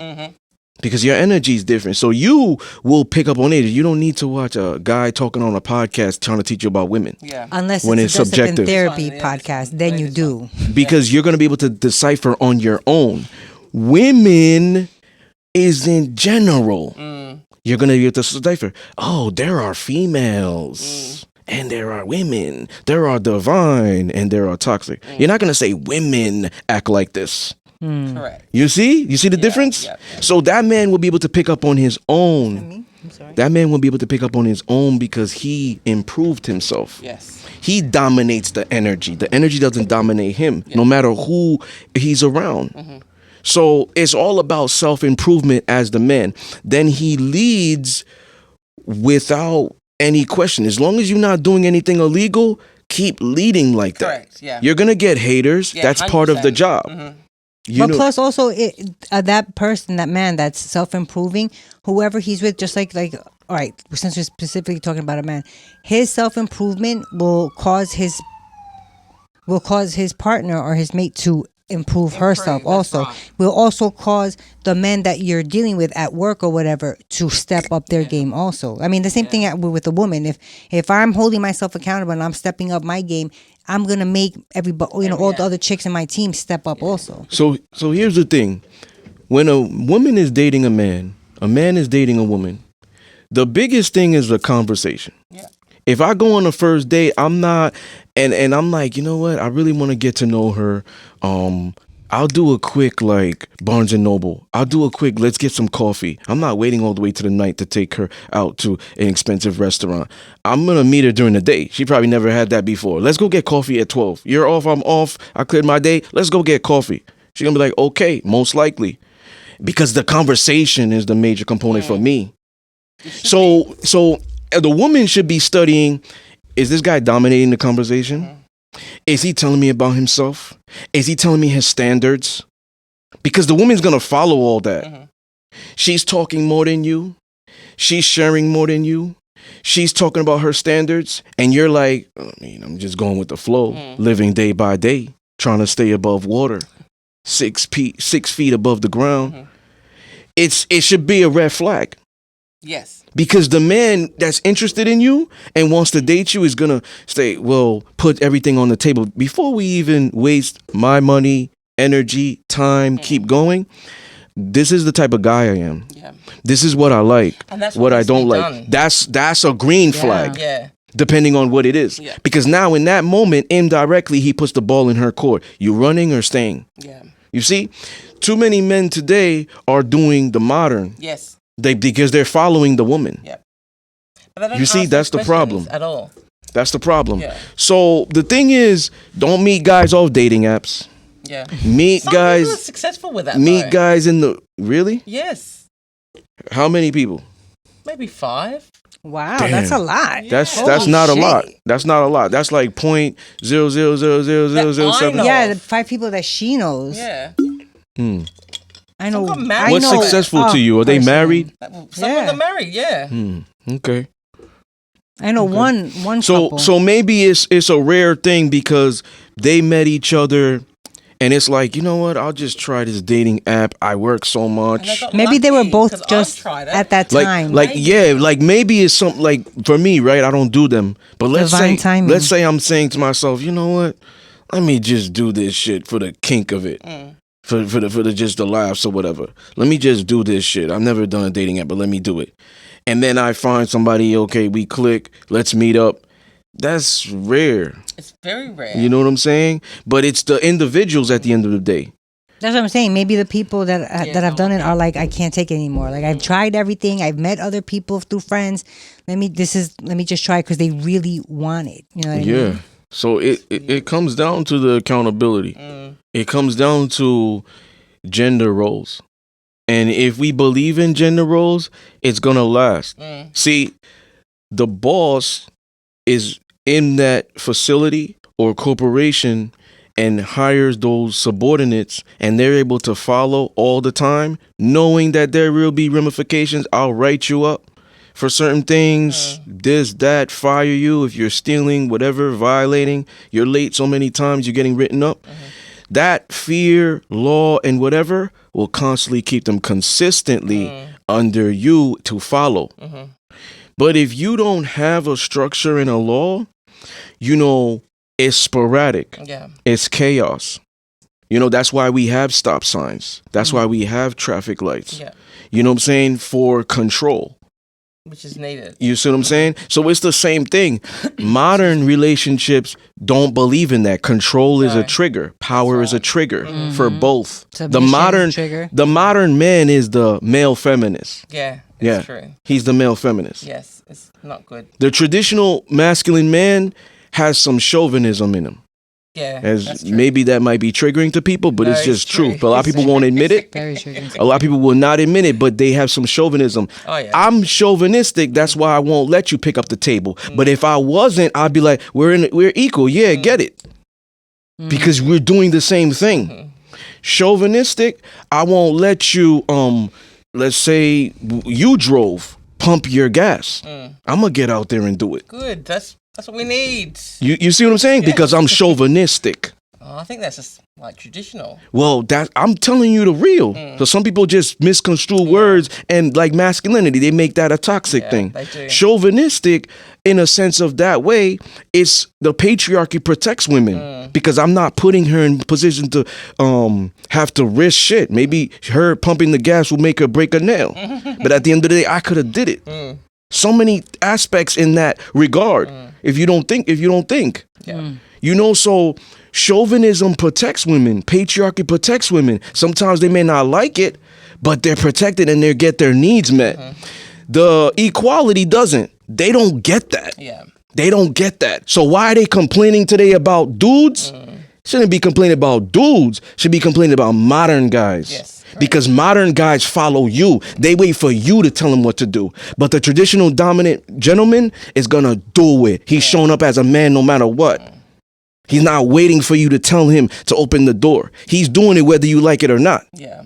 Because your energy is different. So you will pick up on it. You don't need to watch a guy talking on a podcast trying to teach you about women. Yeah. Unless When it's it's a discipline subjective. therapy This one, yeah, podcast, this then one, you this do. Because you're going to be able to decipher on your own. Women is in general. You're going to be able to decipher. Oh, there are females. And there are women. There are divine. And there are toxic. You're not going to say women act like this. Correct. You see? You see the difference? yeah. So that man will be able to pick up on his own I'm sorry. that man won't be able to pick up on his own because he improved himself. Yes. He dominates the energy. The energy doesn't dominate him, no matter who he's around. So it's all about self-improvement as the man. Then he leads without any question. As long as you're not doing anything illegal, keep leading like that. Correct. Yeah. You're gonna get haters. Yeah, That's part of the 100%. job. But plus also that person, that man that's self-improving, whoever he's with, just like all right, since we're specifically talking about a man, his self-improvement will cause his partner or his mate to improve herself that's also. right. Will also cause the men that you're dealing with at work or whatever to step up their game also. I mean, the same thing with a woman. If I'm holding myself accountable and I'm stepping up my game, I'm gonna make everybody, all the other chicks in my team step up also. So here's the thing. When a woman is dating a man is dating a woman, the biggest thing is the conversation. Yeah. If I go on a first date, I'm not, and I'm like, you know what? I really want to get to know her. I'll do a quick like Barnes and Noble. I'll do a quick, let's get some coffee. I'm not waiting all the way to the night to take her out to an expensive restaurant. I'm going to meet her during the day. She probably never had that before. Let's go get coffee at 12. You're off, I'm off. I cleared my day. Let's go get coffee. She's going to be like, okay, most likely. Because the conversation is the major component for me. So the woman should be studying, is this guy dominating the conversation? Is he telling me about himself? Is he telling me his standards? Because the woman's going to follow all that. She's talking more than you. She's sharing more than you. She's talking about her standards. And you're like, I'm just going with the flow, living day by day, trying to stay above water, 6 feet above the ground. It should be a red flag. Yes. Because the man that's interested in you and wants to date you is going to say, well, put everything on the table. Before we even waste my money, energy, time, keep going, this is the type of guy I am. Yeah. This is what I like, and that's what I don't like. Done. That's a green flag. Yeah. Depending on what it is. Yeah. Because now in that moment, indirectly, he puts the ball in her court. You running or staying? Yeah. You see, too many men today are doing the modern. Yes. Because they're following the woman. Yeah. But you see, that's the problem. At all. That's the problem. Yeah. So the thing is, don't meet guys off dating apps. Yeah. Meet Some guys. people are successful with that. Meet guys in the really. Yes. How many people? Maybe 5. Wow, Damn. that's a lot. That's not a lot. That's not a lot. That's like 0.0000007. Yeah, the 5 people that she knows. Yeah. I know. What's successful to you? Are they married? Some of them married. Yeah. Okay. I know one couple. So maybe it's a rare thing because they met each other. And it's like, you know what? I'll just try this dating app. I work so much. Maybe they were both just at that time. Like maybe it's something like for me, right? I don't do them. But let's say I'm saying to myself, you know what? Let me just do this shit for the kink of it. For the just the laughs or whatever. Let me just do this shit. I've never done a dating app, but let me do it. And then I find somebody, okay, we click, let's meet up. That's rare. It's very rare. You know what I'm saying? But it's the individuals at the end of the day. That's what I'm saying. Maybe the people that have done it are like, I can't take it anymore. Like I've tried everything. I've met other people through friends. Let me just try because they really want it. You know what I mean? So it comes down to the accountability. It comes down to gender roles. And if we believe in gender roles, it's going to last. See, the boss is in that facility or corporation and hires those subordinates and they're able to follow all the time, knowing that there will be ramifications. I'll write you up for certain things, this, that, fire you if you're stealing, whatever, violating, you're late so many times, you're getting written up. That fear, law, and whatever will constantly keep them consistently under you to follow. But if you don't have a structure and a law, it's sporadic. Yeah. It's chaos. That's why we have stop signs. That's why we have traffic lights. Yeah. You know what I'm saying? For control. Which is needed. You see what I'm saying? So it's the same thing. Modern relationships don't believe in that. Control is a trigger. Power is a trigger for both. The modern man is the male feminist. Yeah. It's true. He's the male feminist. Yes, it's not good. The traditional masculine man has some chauvinism in him. Yeah, As that's true. maybe that might be triggering to people, but No, it's just it's true. truth. But a lot of people won't admit it. Very triggering. A lot of people will not admit it, but they have some chauvinism. Oh, yeah. I'm chauvinistic. That's why I won't let you pick up the table. But if I wasn't, I'd be like, we're equal. Yeah, get it. Because we're doing the same thing. Chauvinistic, I won't let you, let's say you drove, pump your gas. I'm going to get out there and do it. Good. That's what we need. You see what I'm saying? Because I'm chauvinistic. Oh, I think that's just like traditional. Well, I'm telling you the real. So some people just misconstrue words and like masculinity, they make that a toxic thing. They do. Chauvinistic, in a sense of that way, it's the patriarchy protects women because I'm not putting her in position to have to risk shit. Maybe her pumping the gas will make her break a nail, but at the end of the day, I could have did it. So many aspects in that regard. If you don't think, so chauvinism protects women. Patriarchy protects women. Sometimes they may not like it, but they're protected and they get their needs met. The equality doesn't. They don't get that. Yeah. They don't get that. So why are they complaining today about dudes? Shouldn't be complaining about dudes. Should be complaining about modern guys. Yes. Correct. Because modern guys follow you. They wait for you to tell them what to do. But the traditional dominant gentleman is going to do it. He's showing up as a man no matter what. He's not waiting for you to tell him to open the door. He's doing it whether you like it or not. Yeah.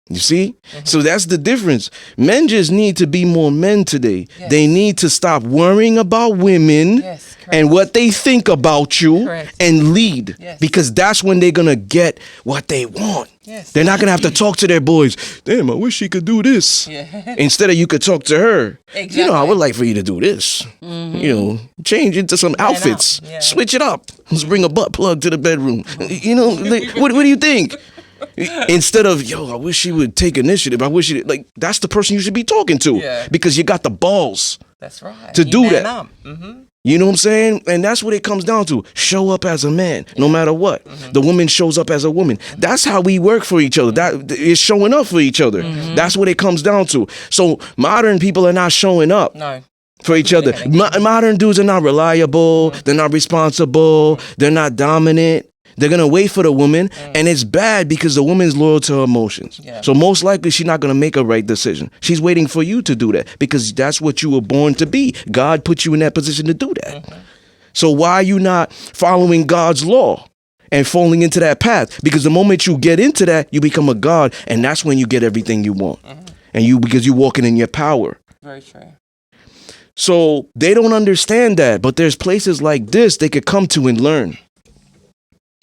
You see? So that's the difference. Men just need to be more men today. Yes. They need to stop worrying about women Yes, correct. and what they think about you Correct. and lead. Yes. Because that's when they're going to get what they want. Yes. They're not going to have to talk to their boys. Damn, I wish she could do this. Yeah. Instead of you could talk to her. Exactly. You know, I would like for you to do this. You know, change into some outfits. Yeah. Switch it up. Let's bring a butt plug to the bedroom. You know, like, what do you think? Instead of, yo, I wish she would take initiative. I wish she, like, that's the person you should be talking to. Yeah. Because you got the balls That's right. to You do man that. up. Mm-hmm. You know what I'm saying? And that's what it comes down to. Show up as a man, no matter what. The woman shows up as a woman. That's how we work for each other. That is showing up for each other. That's what it comes down to. So modern people are not showing up No. for each other. Modern dudes are not reliable. They're not responsible. They're not dominant. They're going to wait for the woman. And it's bad because the woman's loyal to her emotions. Yeah. So most likely she's not going to make a right decision. She's waiting for you to do that because that's what you were born to be. God put you in that position to do that. So why are you not following God's law and falling into that path? Because the moment you get into that, you become a God. And that's when you get everything you want. And because you're walking in your power. Very true. So they don't understand that. But there's places like this they could come to and learn.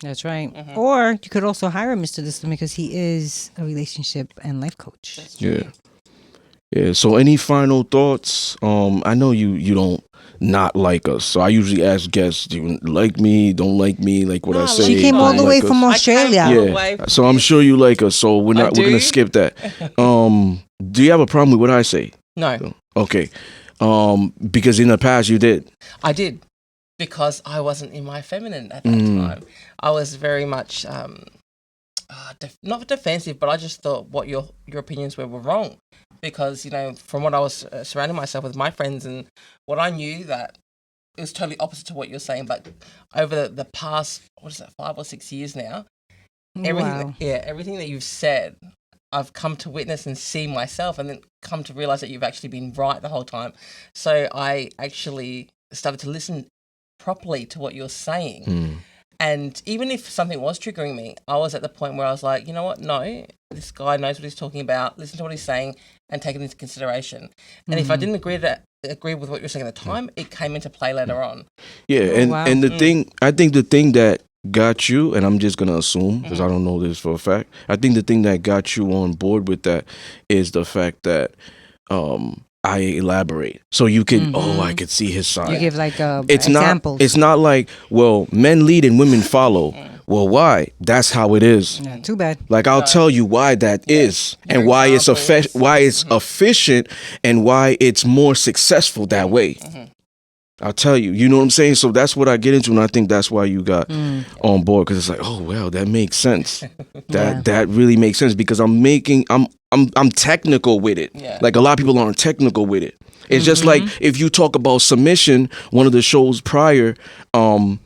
That's right. Or you could also hire Mr. Discipline because he is a relationship and life coach. Yeah. Yeah. So any final thoughts? I know you don't not like us. So I usually ask guests, do you like me? Don't like me? Like what I say? She came don't all the way like from us? Australia. Yeah. So I'm sure you like us. So we're do? gonna skip that. Do you have a problem with what I say? No. Okay. Because in the past you did. I did. Because I wasn't in my feminine at that time. I was very much not defensive, but I just thought what your opinions were wrong. Because, you know, from what I was surrounding myself with my friends and what I knew, that it was totally opposite to what you're saying. But over the past, 5 or 6 years now, everything that you've said, I've come to witness and see myself and then come to realize that you've actually been right the whole time. So I actually started to listen properly to what you're saying. And even if something was triggering me, I was at the point where I was like, you know what? No, this guy knows what he's talking about. Listen to what he's saying and take it into consideration. And if I didn't agree with what you're saying at the time, it came into play later on. Yeah, and the thing, I think the thing that got you, and I'm just gonna assume because I don't know this for a fact. I think the thing that got you on board with that is the fact that I elaborate, so you can. I could see his side. You give like examples. It's not like, well, men lead and women follow. Well, why? That's how it is. Yeah, too bad. Like I'll tell you why that is, and why it's efficient, and why it's more successful that way. I'll tell you. You know what I'm saying? So that's what I get into, and I think that's why you got on board, because it's like, oh well, that makes sense. That really makes sense, because I'm technical with it. Yeah. Like a lot of people aren't technical with it. It's just like if you talk about submission, one of the shows prior, and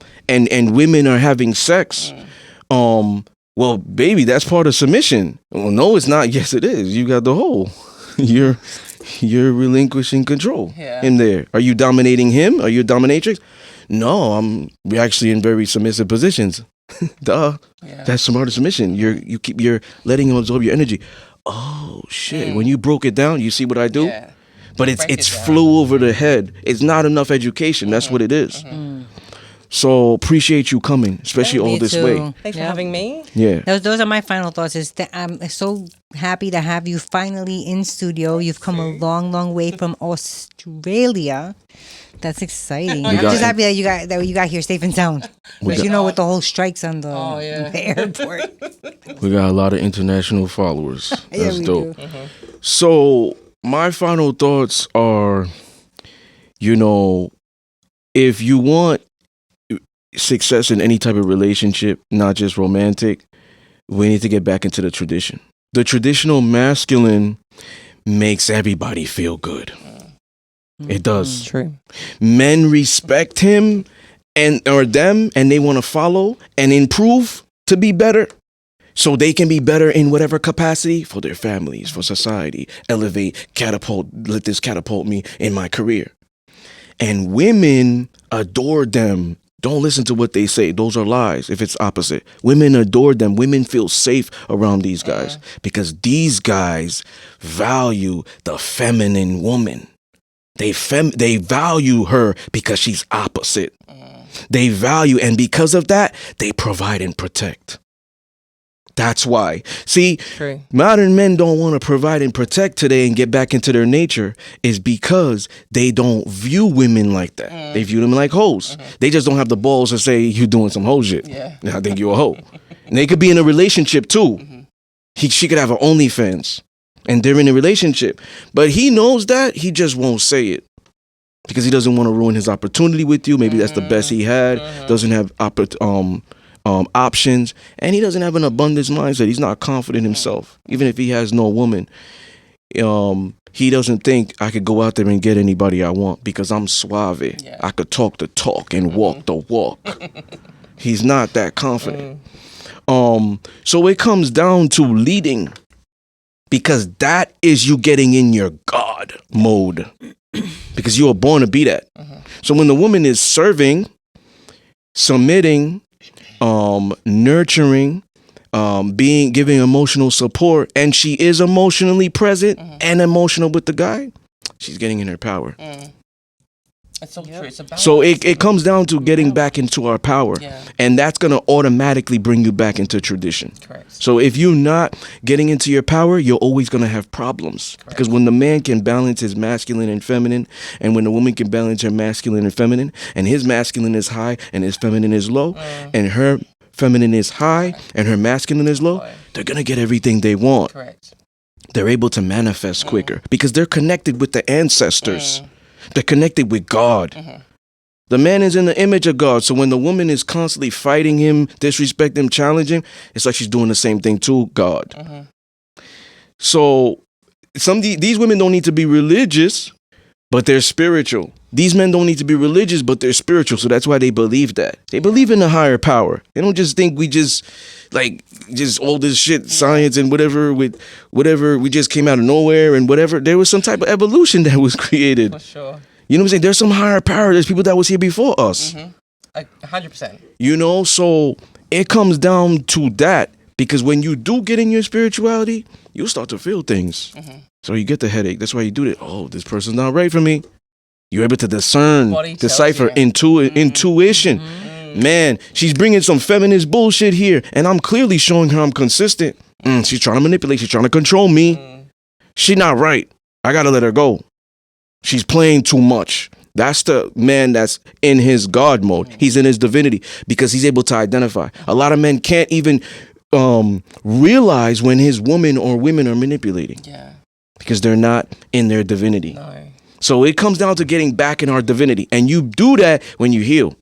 women are having sex, well, baby, that's part of submission. Well, no, it's not. Yes, it is. You got the whole. You're relinquishing control in there. Are you dominating him? Are you a dominatrix? No, we're actually in very submissive positions. Duh. Yeah. That's smart submission. You're letting him absorb your energy. Oh shit. When you broke it down, you see what I do? Yeah. But it's flew over the head. It's not enough education. That's what it is. So appreciate you coming, especially all this way. Thanks for having me. Yeah. Those are my final thoughts. Is that I'm so happy to have you finally in studio. You've come a long, long way from Australia. That's exciting. I'm just happy that you got here safe and sound. Because with the whole strikes on the airport. We got a lot of international followers. That's dope. Do. So my final thoughts are, if you want success in any type of relationship, not just romantic, we need to get back into the tradition. The traditional masculine makes everybody feel good. It does. True. Men respect him or them, and they want to follow and improve to be better, so they can be better in whatever capacity for their families, for society, elevate, catapult, let this catapult me in my career. And women adore them. Don't listen to what they say. Those are lies if it's opposite. Women adore them. Women feel safe around these guys because these guys value the feminine woman. They value her because she's opposite. They value, and because of that, they provide and protect. That's why. See, True. Modern men don't want to provide and protect today and get back into their nature is because they don't view women like that. They view them like hoes. They just don't have the balls to say, you doing some hoe shit. Yeah. I think you're a hoe. And they could be in a relationship too. She could have her OnlyFans and they're in a relationship. But he knows that. He just won't say it because he doesn't want to ruin his opportunity with you. Maybe that's the best he had. Doesn't have options, and he doesn't have an abundance mindset. He's not confident in himself. Even if he has no woman, he doesn't think I could go out there and get anybody I want because I'm suave. Yeah. I could talk the talk and walk the walk. He's not that confident. So it comes down to leading, because that is you getting in your God mode, because you are born to be that. So when the woman is serving, submitting, nurturing, giving emotional support, and she is emotionally present and emotional with the guy, she's getting in her power. It's so true. It's about So it comes down to getting back into our power, and that's going to automatically bring you back into tradition. Correct. So if you're not getting into your power, you're always going to have problems. Correct. Because when the man can balance his masculine and feminine, and when the woman can balance her masculine and feminine, and his masculine is high and his feminine is low, and her feminine is high and her masculine is low, they're going to get everything they want. Correct. They're able to manifest quicker because they're connected with the ancestors. They're connected with God. The man is in the image of God. So when the woman is constantly fighting him, disrespecting him, challenging, it's like she's doing the same thing to God. So these women don't need to be religious, but they're spiritual. These men don't need to be religious, but they're spiritual. So that's why they believe that. They believe in a higher power. They don't just think we just all this shit, science and whatever we just came out of nowhere and whatever. There was some type of evolution that was created. For sure. You know what I'm saying? There's some higher power. There's people that was here before us. 100%. So it comes down to that, because when you do get in your spirituality, you'll start to feel things. So you get the headache. That's why you do it. Oh, this person's not right for me. You're able to discern, decipher intuition. Man, she's bringing some feminist bullshit here, and I'm clearly showing her I'm consistent. She's trying to manipulate. She's trying to control me. She's not right. I got to let her go. She's playing too much. That's the man that's in his God mode. He's in his divinity because he's able to identify. A lot of men can't even realize when his woman or women are manipulating. Yeah. Because they're not in their divinity. No. So it comes down to getting back in our divinity. And you do that when you heal.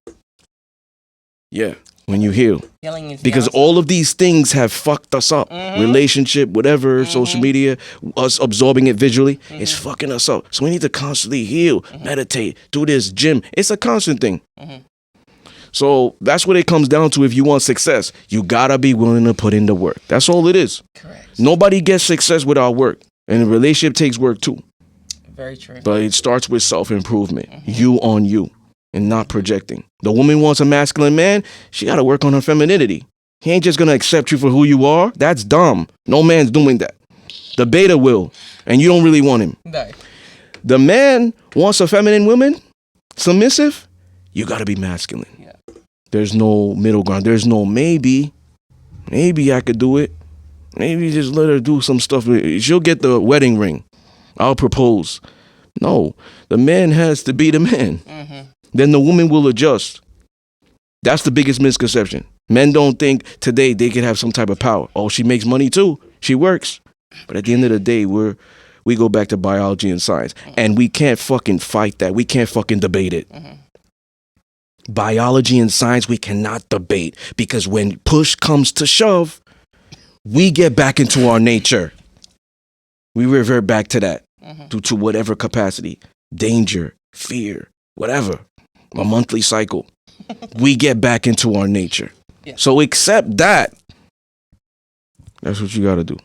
Yeah, when you heal. Healing is Because all of these things have fucked us up. Relationship, whatever, social media, us absorbing it visually, it's fucking us up. So we need to constantly heal, meditate, do this, gym. It's a constant thing. So that's what it comes down to. If you want success, you gotta be willing to put in the work. That's all it is. correct. Nobody gets success without work. And a relationship takes work too. Very true. But it starts with self-improvement. You on you and not projecting. The woman wants a masculine man. She got to work on her femininity. He ain't just going to accept you for who you are. That's dumb. No man's doing that. The beta will. And you don't really want him. No. The man wants a feminine woman, submissive. You got to be masculine. Yeah. There's no middle ground. There's no maybe. Maybe I could do it. Maybe just let her do some stuff. She'll get the wedding ring. I'll propose. No, the man has to be the man. Then the woman will adjust. That's the biggest misconception. Men don't think today they can have some type of power. Oh, she makes money too. She works. But at the end of the day, we go back to biology and science. And we can't fucking fight that. We can't fucking debate it. Biology and science, we cannot debate. Because when push comes to shove, we get back into our nature. We revert back to that due to whatever capacity, danger, fear, whatever, a monthly cycle. We get back into our nature. Yeah. So accept that. That's what you got to do.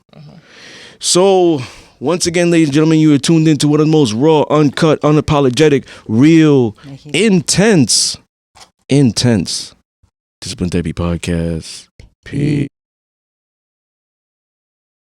So once again, ladies and gentlemen, you are tuned into one of the most raw, uncut, unapologetic, real, intense Discipline Therapy Podcast. Peace.